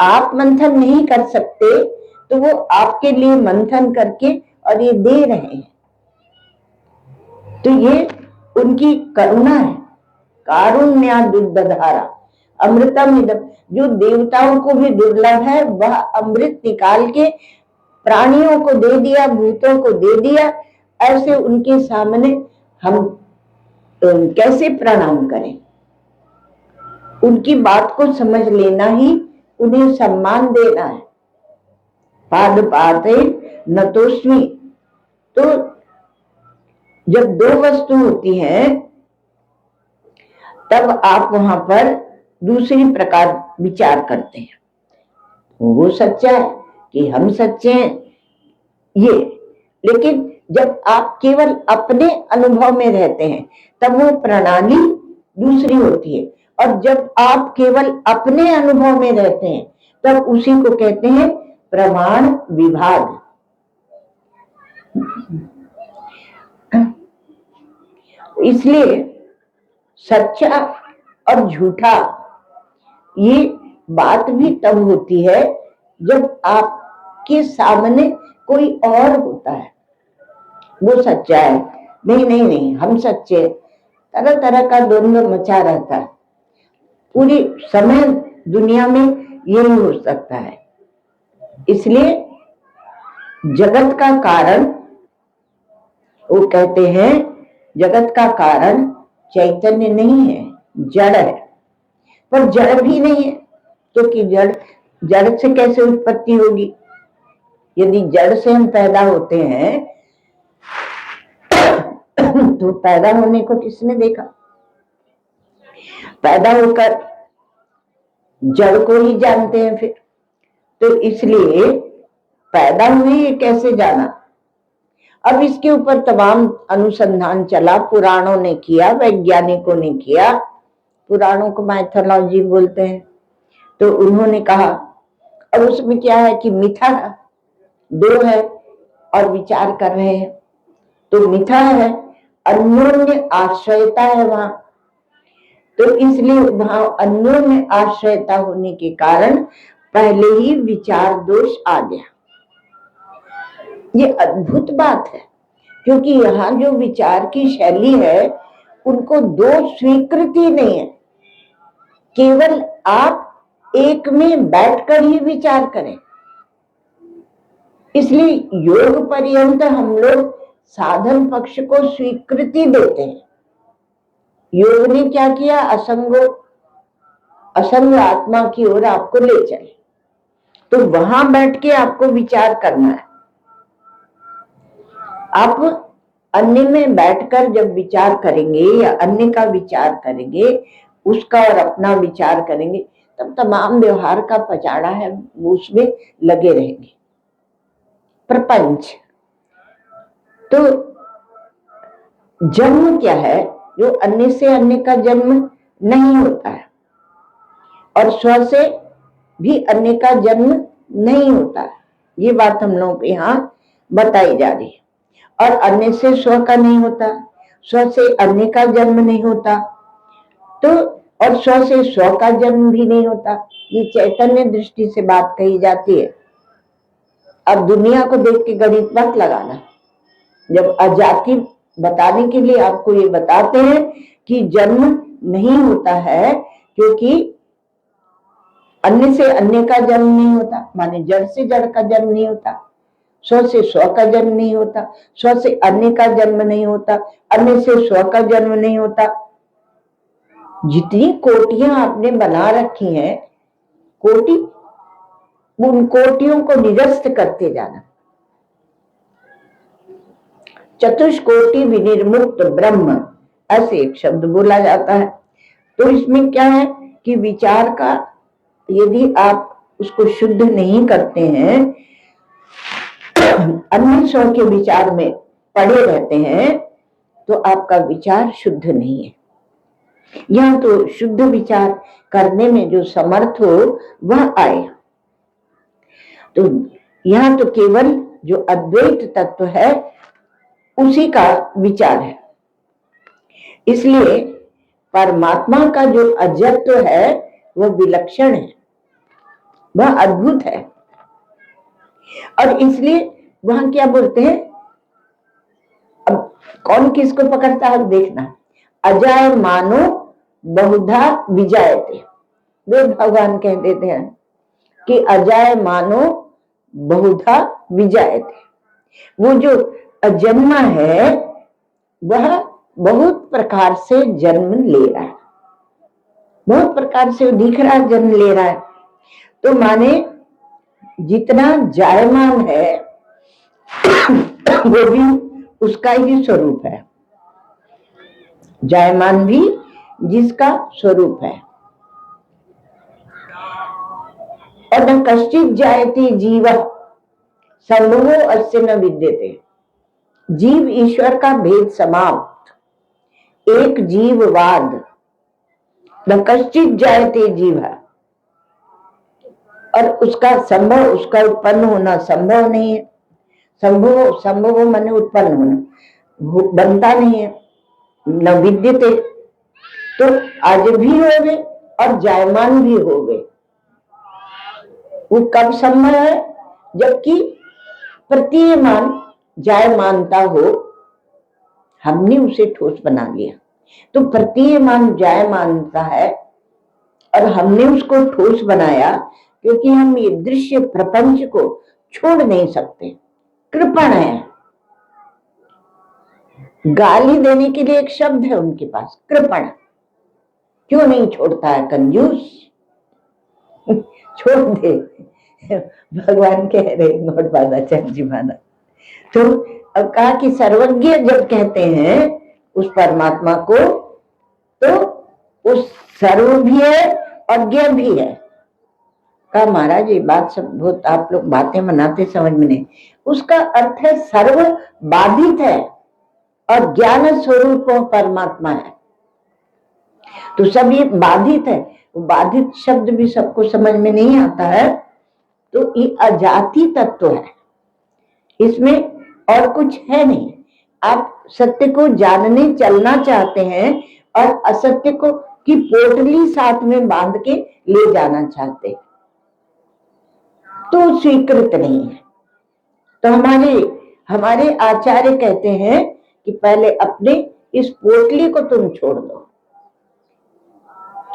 आप मंथन नहीं कर सकते तो वो आपके लिए मंथन करके और ये दे रहे हैं। तो ये उनकी करुणा है। कारुण्याद उद्धधारा अमृतम इदम, जो देवताओं को भी दुर्लभ है वह अमृत निकाल के प्राणियों को दे दिया, भूतों को दे दिया। ऐसे उनके सामने हम कैसे प्रणाम करें? उनकी बात को समझ लेना ही उन्हें सम्मान देना है। पाद पाते नतोस्मि। तो जब दो वस्तु होती है तब आप वहां पर दूसरी प्रकार विचार करते हैं, वो सच्चा है कि हम सच्चे हैं ये। लेकिन जब आप केवल अपने अनुभव में रहते हैं तब वो प्रणाली दूसरी होती है, और जब आप केवल अपने अनुभव में रहते हैं तब उसी को कहते हैं प्रमाण विभाग। इसलिए सच्चा और झूठा ये बात भी तब होती है जब आपके सामने कोई और होता है, वो सच्चा है, नहीं हम सच्चे, तरह तरह का द्वंद्व मचा रहता है पूरी समय दुनिया में, यही हो सकता है। इसलिए जगत का कारण, वो कहते हैं जगत का कारण चैतन्य नहीं है, जड़ है। पर जड़ भी नहीं है तो कि जड़ से कैसे उत्पत्ति होगी? यदि जड़ से हम पैदा होते हैं तो पैदा होने को किसने देखा? पैदा होकर जड़ को ही जानते हैं फिर। तो इसलिए पैदा हुए ये कैसे जाना? अब इसके ऊपर तमाम अनुसंधान चला, पुराणों ने किया, वैज्ञानिकों ने किया। पुराणों को माइथोलॉजी बोलते हैं। तो उन्होंने कहा, और उसमें क्या है कि मिथा दो है और विचार कर रहे हैं। तो मिथा है, अन्योन्य आश्रयता है वहां। तो इसलिए वहां अन्योन्य आश्रयता होने के कारण पहले ही विचार दोष आ गया। ये अद्भुत बात है, क्योंकि यहाँ जो विचार की शैली है उनको दोष स्वीकृति नहीं है। केवल आप एक में बैठकर ही विचार करें। इसलिए योग पर्यंत हम लोग साधन पक्ष को स्वीकृति देते हैं। योग ने क्या किया? असंग आत्मा की ओर आपको ले चले। तो वहां बैठ के आपको विचार करना है। आप अन्य में बैठकर जब विचार करेंगे या अन्य का विचार करेंगे, उसका और अपना विचार करेंगे, तब तमाम व्यवहार का पचाड़ा है वो उसमें लगे रहेंगे। प्रपंच तो जन्म क्या है? जो अन्य से अन्य का जन्म नहीं होता है और स्व से भी अन्य का जन्म नहीं होता है। ये बात हम लोगों को यहाँ बताई जा रही है। और अन्य से स्व का नहीं होता, स्व से अन्य का जन्म नहीं होता, तो और स्व से स्व का जन्म भी नहीं होता। ये चैतन्य दृष्टि से बात कही जाती है। अब दुनिया को देख के गणित मत लगाना। जब अजाति बताने के लिए आपको ये बताते हैं कि जन्म नहीं होता है, क्योंकि अन्य से अन्य का जन्म नहीं होता, माने जड़ से जड़ का जन्म नहीं होता, स्व से स्व का जन्म नहीं होता, स्व से अन्य का जन्म नहीं होता, अन्य से स्व का जन्म नहीं होता। जितनी कोटियां आपने बना रखी हैं, कोटि, उन कोटियों को निरस्त करते जाना। चतुष्कोटि विनिर्मुक्त ब्रह्म, ऐसे एक शब्द बोला जाता है। तो इसमें क्या है कि विचार का यदि आप उसको शुद्ध नहीं करते हैं, अन्य स्व के विचार में पड़े रहते हैं, तो आपका विचार शुद्ध नहीं है। यह तो शुद्ध विचार करने में जो समर्थ हो वह आए। तो यहां तो केवल जो अद्वैत तत्व है उसी का विचार है। इसलिए परमात्मा का जो अजत्व है वह विलक्षण है, वह अद्भुत है। और इसलिए वहां क्या बोलते हैं, अब कौन किसको पकड़ता है देखना। अजाय मानो बहुधा विजायते, वे भगवान कह देते हैं कि अजाय मानो बहुधा विजायते। वो जो अजन्मा है वह बहुत प्रकार से जन्म ले रहा है, बहुत प्रकार से दिख रहा है, जन्म ले रहा है। तो माने जितना जायमान है वो भी उसका ही स्वरूप है, जायमान भी जिसका स्वरूप है। और न कश्चित जायते जीव संभवो अस्य न विद्यते। जीव ईश्वर का भेद समाप्त, एक जीववाद। न कश्चित जायते जीव, और उसका संभव, उसका उत्पन्न होना संभव नहीं है। संभव माने उत्पन्न होना, बनता नहीं है। न विद्यते, तो आज भी हो गए और जायमान भी हो गए। वो कब संभव है? जबकि प्रतीयमान जायमानता हो, हमने उसे ठोस बना लिया। तो प्रतीयमान जायमानता है और हमने उसको ठोस बनाया, क्योंकि हम ये दृश्य प्रपंच को छोड़ नहीं सकते। कृपण है, गाली देने के लिए एक शब्द है उनके पास, कृपण। क्यों नहीं छोड़ता है कंजूस? छोड़ दे। भगवान कह रहे गौड़पादाचार्य जी महाराज। तो अब कहा कि सर्वज्ञ जब कहते हैं उस परमात्मा को, तो उस सर्व भी है और ज्ञ भी है। कहा महाराज ये बात सब बहुत आप लोग बातें बनाते समझ में नहीं। उसका अर्थ है सर्व बाधित है और ज्ञान स्वरूप परमात्मा है। तो सब ये बाधित है। बाधित शब्द भी सबको समझ में नहीं आता है। तो ये अजाति तत्व है, इसमें और कुछ है नहीं। आप सत्य को जानने चलना चाहते हैं और असत्य को की पोटली साथ में बांध के ले जाना चाहते, तो स्वीकृत नहीं है। तो हमारे आचार्य कहते हैं कि पहले अपने इस पोटली को तुम छोड़ दो।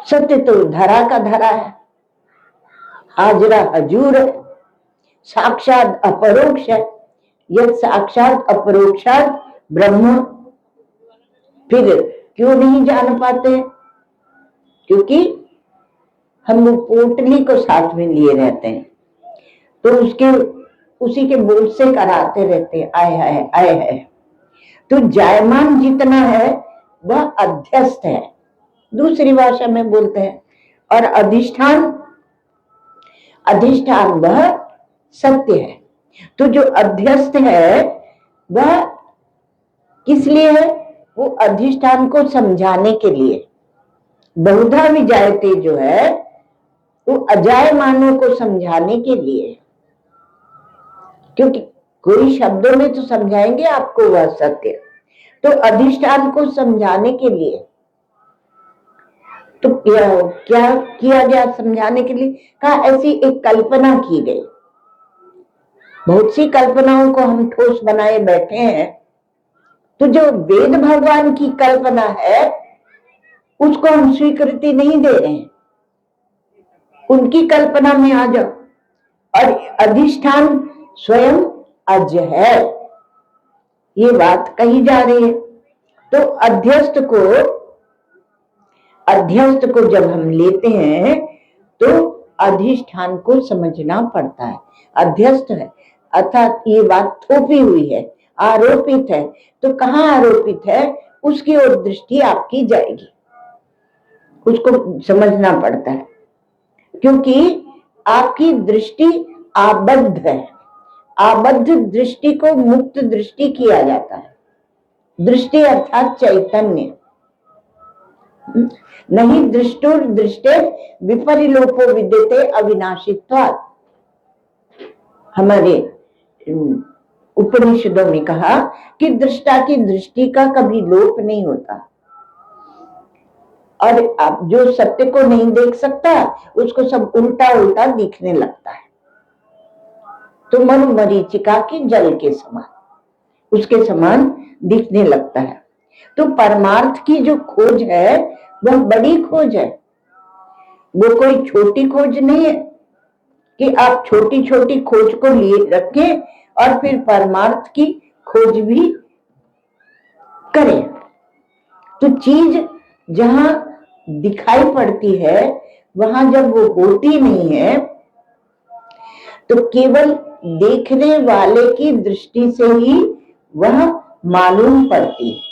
सत्य तो धरा का धरा है, हाजरा हजूर है, साक्षात अपरोक्ष है। यह साक्षात अपरोक्षात ब्रह्म। फिर क्यों नहीं जान पाते? क्योंकि हम वो पोटली को साथ में लिए रहते हैं, तो उसी के बोझ से कराते रहते हैं, आए है आए है। तो जायमान जितना है वह अध्यस्त है, दूसरी भाषा में बोलते हैं। और अधिष्ठान वह सत्य है। तो जो अध्यस्त है वह किस लिए है? वो अधिष्ठान को समझाने के लिए। बहुधा विजायते जो है वो अजायमानों को समझाने के लिए, क्योंकि कोई शब्दों में तो समझाएंगे आपको वह सत्य, तो अधिष्ठान को समझाने के लिए। तो क्या किया गया समझाने के लिए? कहा ऐसी एक कल्पना की गई। बहुत सी कल्पनाओं को हम ठोस बनाए बैठे हैं, तो जो वेद भगवान की कल्पना है उसको हम स्वीकृति नहीं दे रहे हैं। उनकी कल्पना में आ जाओ। और अधिष्ठान स्वयं अज है, ये बात कही जा रही है। तो अध्यस्त को जब हम लेते हैं तो अधिष्ठान को समझना पड़ता है। अध्यस्त है अर्थात ये बात थोपी हुई है, आरोपित है। तो कहाँ आरोपित है उसकी ओर दृष्टि आपकी जाएगी, उसको समझना पड़ता है। क्योंकि आपकी दृष्टि आबद्ध है। आबद्ध दृष्टि को मुक्त दृष्टि किया जाता है। दृष्टि अर्थात चैतन्य। नहीं दृष्टुर दृष्टे विपरिलोपो विद्यते अविनाशित्वात्। हमारे उपनिषदों में कहा कि दृष्टा की दृष्टि का कभी लोप नहीं होता। और आप जो सत्य को नहीं देख सकता उसको सब उल्टा उल्टा दिखने लगता है। तो मन मरीचिका के जल के समान, उसके समान दिखने लगता है। तो परमार्थ की जो खोज है वह बड़ी खोज है, वो कोई छोटी खोज नहीं है कि आप छोटी छोटी खोज को लिए रखें और फिर परमार्थ की खोज भी करें। तो चीज जहां दिखाई पड़ती है वहां जब वो होती नहीं है तो केवल देखने वाले की दृष्टि से ही वह मालूम पड़ती है।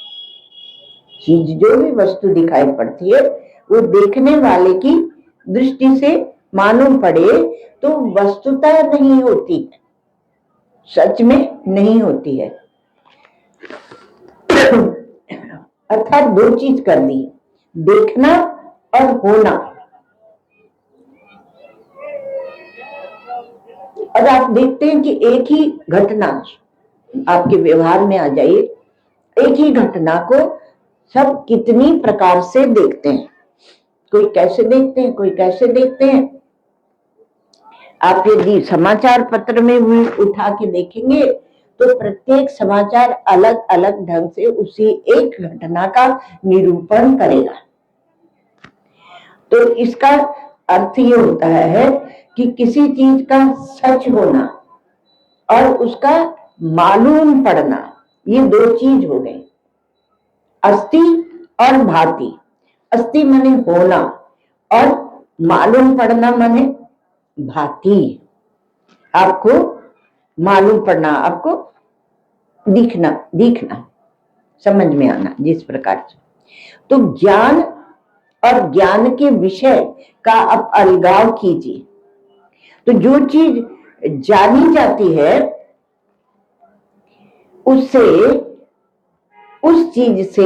चीज जो भी वस्तु दिखाई पड़ती है वो देखने वाले की दृष्टि से मालूम पड़े तो वस्तुतः नहीं होती है, सच में नहीं होती है। अर्थात दो चीज कर दी, देखना और होना। और आप देखते हैं कि एक ही घटना आपके व्यवहार में आ जाइए, एक ही घटना को सब कितनी प्रकार से देखते हैं। कोई कैसे देखते हैं, कोई कैसे देखते हैं। आप यदि समाचार पत्र में भी उठा के देखेंगे तो प्रत्येक समाचार अलग अलग ढंग से उसी एक घटना का निरूपण करेगा। तो इसका अर्थ ये होता है कि किसी चीज का सच होना और उसका मालूम पड़ना, ये दो चीज हो गई। अस्ति और भाति। अस्ति माने होना और मालूम पड़ना माने भाति। आपको मालूम पड़ना, आपको दिखना, समझ में आना जिस प्रकार से। तो ज्ञान और ज्ञान के विषय का आप अलगाव कीजिए। तो जो चीज जानी जाती है उससे, उस चीज से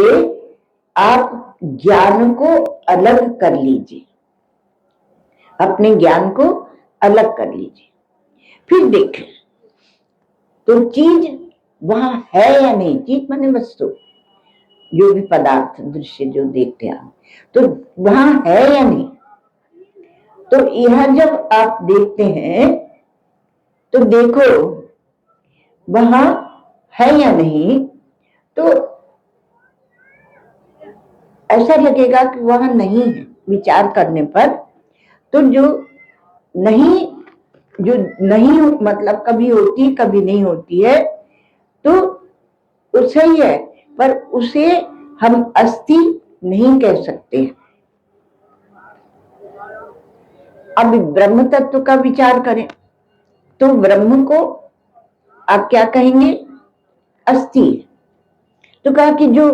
आप ज्ञान को अलग कर लीजिए, अपने ज्ञान को अलग कर लीजिए। फिर देखें तो चीज वहां है या नहीं। चीज माने वस्तु, जो भी पदार्थ दृश्य जो देखते हैं तो वहां है या नहीं। तो यह जब आप देखते हैं तो देखो वहां है या नहीं, तो ऐसा लगेगा कि वहां नहीं है विचार करने पर। तो जो नहीं मतलब कभी होती है कभी नहीं होती है, तो उसे ही है, पर उसे हम अस्ति नहीं कह सकते। अब ब्रह्म तत्व का विचार करें तो ब्रह्म को आप क्या कहेंगे? अस्ति। तो कहा कि जो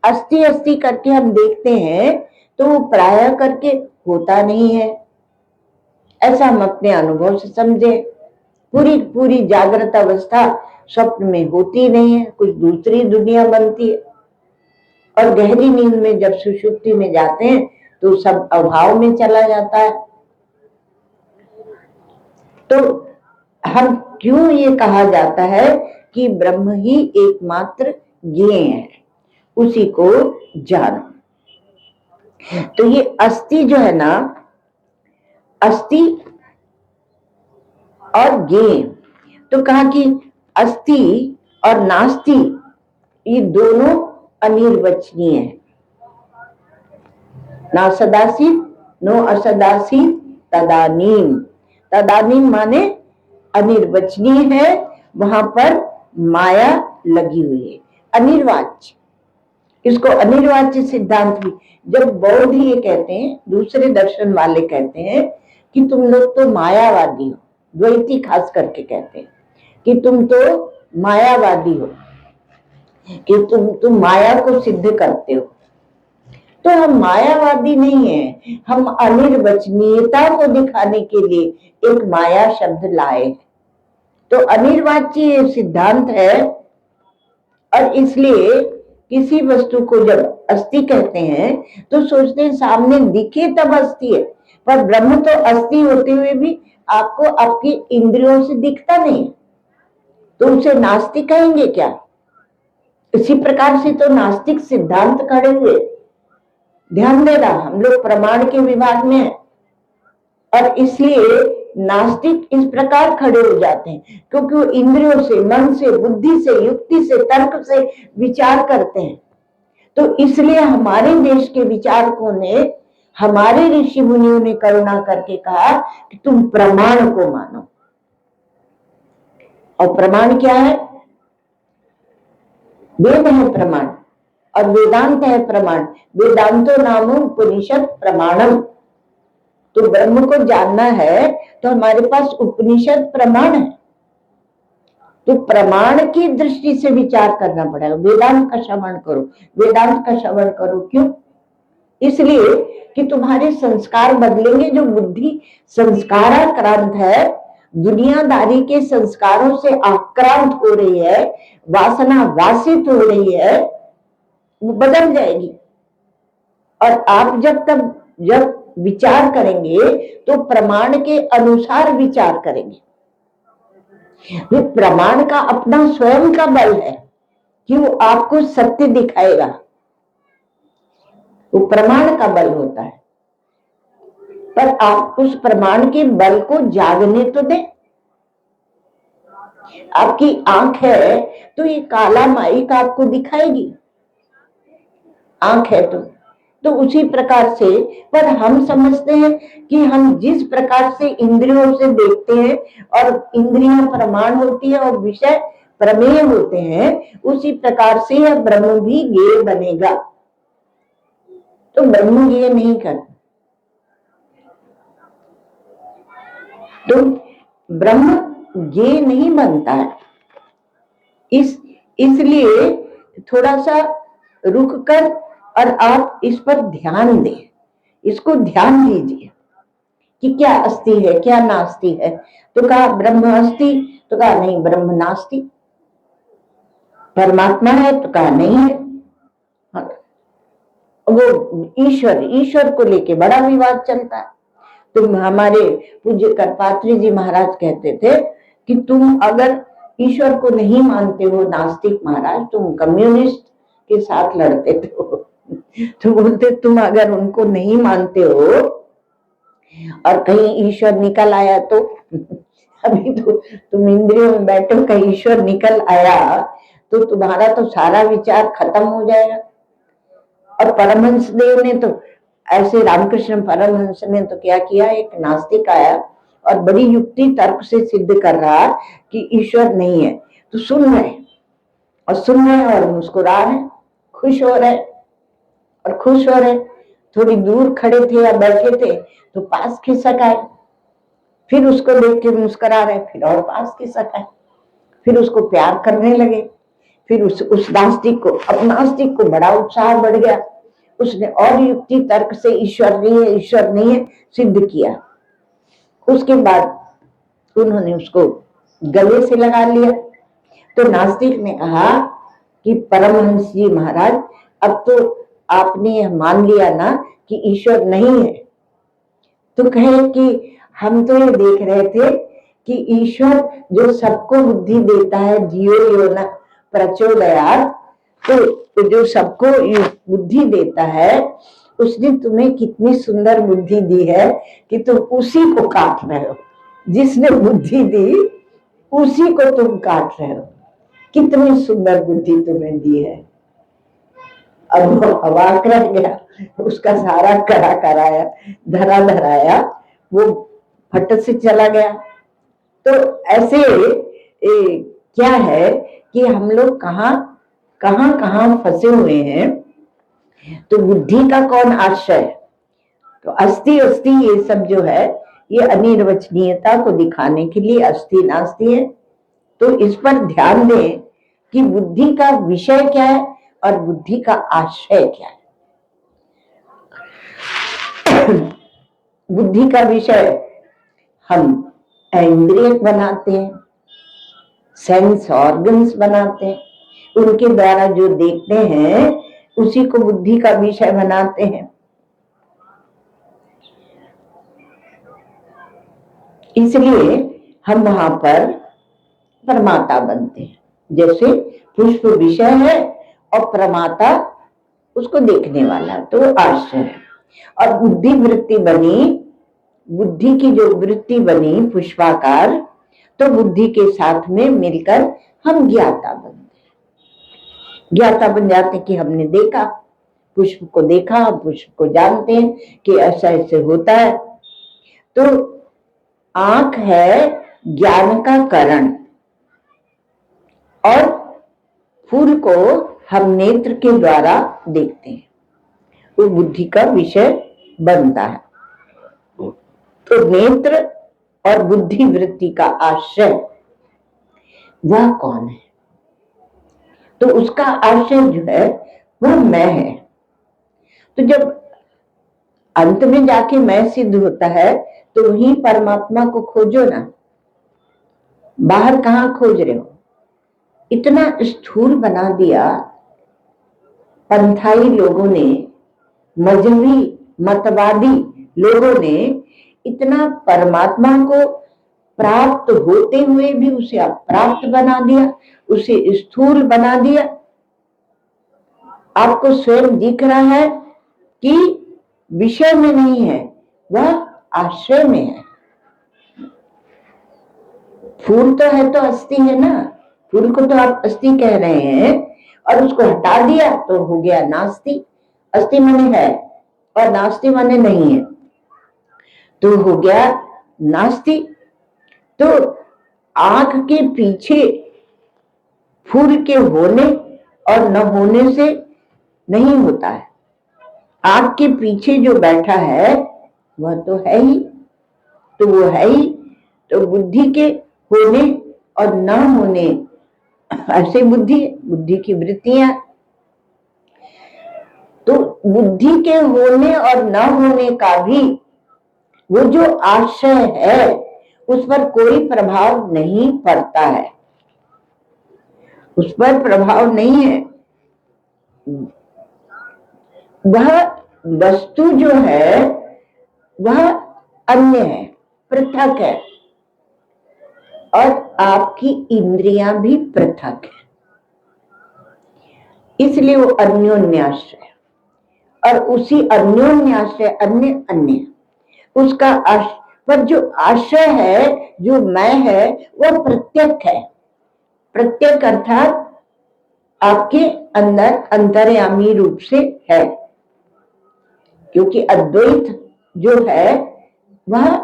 अस्ति अस्ति करके हम देखते हैं तो वो प्रायः करके होता नहीं है, ऐसा हम अपने अनुभव से समझे। पूरी जागृत अवस्था स्वप्न में होती नहीं है, कुछ दूसरी दुनिया बनती है। और गहरी नींद में जब सुषुप्ति में जाते हैं तो सब अभाव में चला जाता है। तो हम क्यों ये कहा जाता है कि ब्रह्म ही एकमात्र ज्ञेय है, उसी को जानो। तो ये अस्ति जो है ना, अस्ति और ज्ञेय, तो कहा कि अस्ति और नास्ति ये दोनों अनिर्वचनीय है। ना सदासित नो असदासित तदानीम। तदानीम माने अनिर्वचनीय है, वहां पर माया लगी हुई है, अनिर्वाच्य। इसको अनिर्वाच्य सिद्धांत भी, जब बौद्ध ये कहते हैं, दूसरे दर्शन वाले कहते हैं कि तुम लोग तो मायावादी हो, द्वैती खास करके कहते हैं कि तुम तो मायावादी हो, कि तुम माया को सिद्ध करते हो। तो हम मायावादी नहीं है, हम अनिर्वचनीयता को दिखाने के लिए एक माया शब्द लाए। तो अनिर्वाच्य सिद्धांत है, और इसलिए किसी वस्तु को जब अस्ति कहते हैं तो सोचते हैं सामने दिखे तब अस्ति है, पर ब्रह्म तो अस्ति होते हुए भी आपको आपकी इंद्रियों से दिखता नहीं, तो उसे नास्तिक कहेंगे क्या? इसी प्रकार से तो नास्तिक सिद्धांत खड़े हुए। ध्यान देना, हम लोग प्रमाण के विभाग में हैं, और इसलिए नास्तिक इस प्रकार खड़े हो जाते हैं क्योंकि वो इंद्रियों से, मन से, बुद्धि से, युक्ति से, तर्क से विचार करते हैं। तो इसलिए हमारे देश के विचारकों ने, हमारे ऋषि मुनियों ने करुणा करके कहा कि तुम प्रमाण को मानो। और प्रमाण क्या है? वेद है प्रमाण, और वेदांत है प्रमाण। वेदांतो नामो उपनिषद प्रमाणम। तो ब्रह्म को जानना है तो हमारे पास उपनिषद प्रमाण है। तो प्रमाण की दृष्टि से विचार करना पड़ेगा। वेदांत का श्रवण करो, वेदांत का श्रवण करो। क्यों? इसलिए कि तुम्हारे संस्कार बदलेंगे। जो बुद्धि संस्काराक्रांत है, दुनियादारी के संस्कारों से आक्रांत हो रही है, वासना वासित हो रही है, वो बदल जाएगी। और आप जब विचार करेंगे तो प्रमाण के अनुसार विचार करेंगे। ये प्रमाण का अपना स्वयं का बल है कि वो आपको सत्य दिखाएगा, वो प्रमाण का बल होता है। पर आप उस प्रमाण के बल को जागने तो दें। आपकी आंख है तो ये काला माइक आपको दिखाएगी, आंख है तो उसी प्रकार से। पर हम समझते हैं कि हम जिस प्रकार से इंद्रियों से देखते हैं, और इंद्रियां प्रमाण होती है और विषय प्रमेय होते हैं, उसी प्रकार से यह ब्रह्म भी ज्ञेय बनेगा। तो ब्रह्म ये नहीं करता। तो ब्रह्म ये नहीं बनता है। इसलिए थोड़ा सा रुक कर और आप इस पर ध्यान दें, इसको ध्यान दीजिए कि क्या अस्ति है क्या नास्ति है। तो कहा ब्रह्म अस्ति, तो कहा नहीं ब्रह्म नास्ति। परमात्मा है, तो कहा नहीं है। वो ईश्वर को लेके बड़ा विवाद चलता है। तुम हमारे पूज्य करपात्री जी महाराज कहते थे कि तुम अगर ईश्वर को नहीं मानते हो नास्तिक महाराज, तुम कम्युनिस्ट के साथ लड़ते थे। तो बोलते तुम अगर उनको नहीं मानते हो और कहीं ईश्वर निकल आया तो अभी तो तुम इंद्रियों में बैठो, कहीं ईश्वर निकल आया तो तुम्हारा तो सारा विचार खत्म हो जाएगा। और परमहंस देव ने तो ऐसे, रामकृष्ण परमहंस ने तो क्या किया, एक नास्तिक आया और बड़ी युक्ति तर्क से सिद्ध कर रहा कि ईश्वर नहीं है, तो सुन रहे और मुस्कुरा रहे, खुश हो रहे। थोड़ी दूर खड़े थे या बैठे थे तो पास खिसक आए, फिर उसको देख के मुस्कुरा रहे, फिर और पास खिसक आए, फिर उसको प्यार करने लगे। फिर उस नास्तिक को बड़ा उत्साह बढ़ गया। उसने और युक्ति तर्क से ईश्वर नहीं है सिद्ध किया। उसके बाद उन्होंने उसको गले से लगा लिया। तो नास्तिक ने कहा कि परमहंस जी महाराज, अब तो आपने मान लिया ना कि ईश्वर नहीं है। तो कहे कि हम तो ये देख रहे थे कि ईश्वर जो सबको बुद्धि देता है, जियो यो न प्रचोदयात्, तो जो सबको बुद्धि देता है उसने तुम्हें कितनी सुंदर बुद्धि दी है कि तुम उसी को काट रहे हो। जिसने बुद्धि दी उसी को तुम काट रहे हो। कितनी सुंदर बुद्धि तुम्हें दी है। अब वो अवाक रह गया, उसका सारा करा कराया धराया वो फट से चला गया। तो ऐसे क्या है कि हम लोग कहां फंसे हुए हैं। तो बुद्धि का कौन आश्रय? तो अस्ति ये सब जो है ये अनिर्वचनीयता को दिखाने के लिए अस्ति नास्ति है। तो इस पर ध्यान दें कि बुद्धि का विषय क्या है और बुद्धि का आश्रय क्या है। बुद्धि का विषय हम इंद्रिय बनाते हैं, सेंस ऑर्गन्स बनाते हैं, उनके द्वारा जो देखते हैं उसी को बुद्धि का विषय बनाते हैं। इसलिए हम वहां पर प्रमाता बनते हैं। जैसे पुष्प विषय है और प्रमाता उसको देखने वाला, तो आश्रय है। और बुद्धि वृत्ति बनी, बुद्धि की जो वृत्ति बनी पुष्पाकार, तो बुद्धि के साथ में मिलकर हम ज्ञाता बनते हैं। ज्ञाता बन जाते कि हमने देखा, पुष्प को देखा, पुष्प को जानते हैं कि ऐसा ऐसे होता है। तो आंख है ज्ञान का कारण और फूल को हम नेत्र के द्वारा देखते हैं, वो बुद्धि का विषय बनता है। तो नेत्र और बुद्धि वृत्ति का आश्रय वह कौन है? तो उसका आश्रय जो है वह मैं है। तो जब अंत में जाके मैं सिद्ध होता है तो वहीं परमात्मा को खोजो ना, बाहर कहाँ खोज रहे हो? इतना स्थूल बना दिया पंथाई लोगों ने, मजहबी मतवादी लोगों ने, इतना परमात्मा को प्राप्त होते हुए भी उसे अप्राप्त बना दिया, उसे स्थूल बना दिया। आपको स्वयं दिख रहा है कि विषय में नहीं है, वह आश्रय में है। फूल तो है तो अस्थि है ना, फूल को तो आप अस्थि कह रहे हैं और उसको हटा दिया तो हो गया नास्ति। अस्थि माने है और नास्ति माने नहीं है, तो हो गया नास्ति। तो आंख के पीछे फूल के होने और न होने से नहीं होता है। आग के पीछे जो बैठा है वह तो है ही, तो वो है ही। तो बुद्धि के होने और न होने, ऐसे बुद्धि की वृत्तियां, तो बुद्धि के होने और न होने का भी वो जो आश्रय है उस पर कोई प्रभाव नहीं पड़ता है, उस पर प्रभाव नहीं है। वह वस्तु जो है वह अन्य है, पृथक है, और आपकी इंद्रियां भी पृथक है, इसलिए वो अन्योन्याश्रय। और उसी अन्योन्याश्रय अन्य उसका पर जो आश्रय है, जो मैं है, वह प्रत्यक है। प्रत्यक अर्थात आपके अंदर अंतर्यामी रूप से है, क्योंकि अद्वैत जो है वह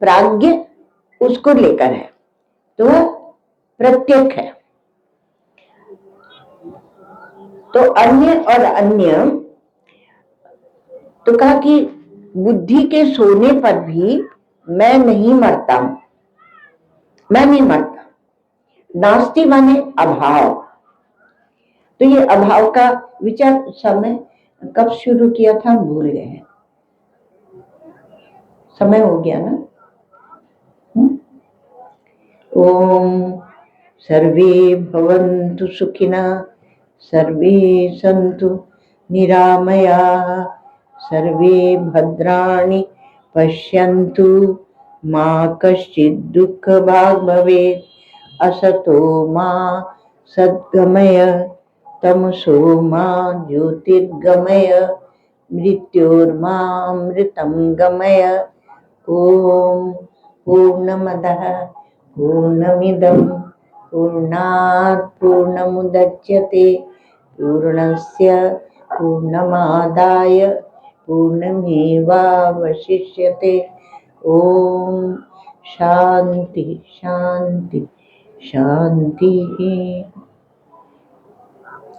प्राज्ञ उसको लेकर है, तो वह प्रत्यक है। तो अन्य और अन्य, तो कहा कि बुद्धि के सोने पर भी मैं नहीं मरता हूं, मैं नहीं मरता। नास्ति माने अभाव। तो ये अभाव का विचार समय कब शुरू किया था भूल गए हैं, समय हो गया ना। ओम सर्वे भवन्तु सुखिनः, सर्वे सन्तु निरामयाः, सर्वे भद्राणि पश्यन्तु, मा कश्चित् दुःखभाग् भवेत्। असतो मा सद्गमय, तमसो मा ज्योतिर्गमय, मृत्योर्मामृतं गमय। ओम पूर्णमदः पूर्णमिदं पूर्णात् पूर्णमुदच्यते, पूर्णस्य पूर्णमादाय पूर्णमेवावशिष्यते। ओम शांति शांति शांति।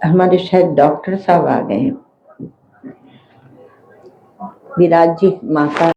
हमारे शायद डॉक्टर साहब आ गए हैं, विराज जी माता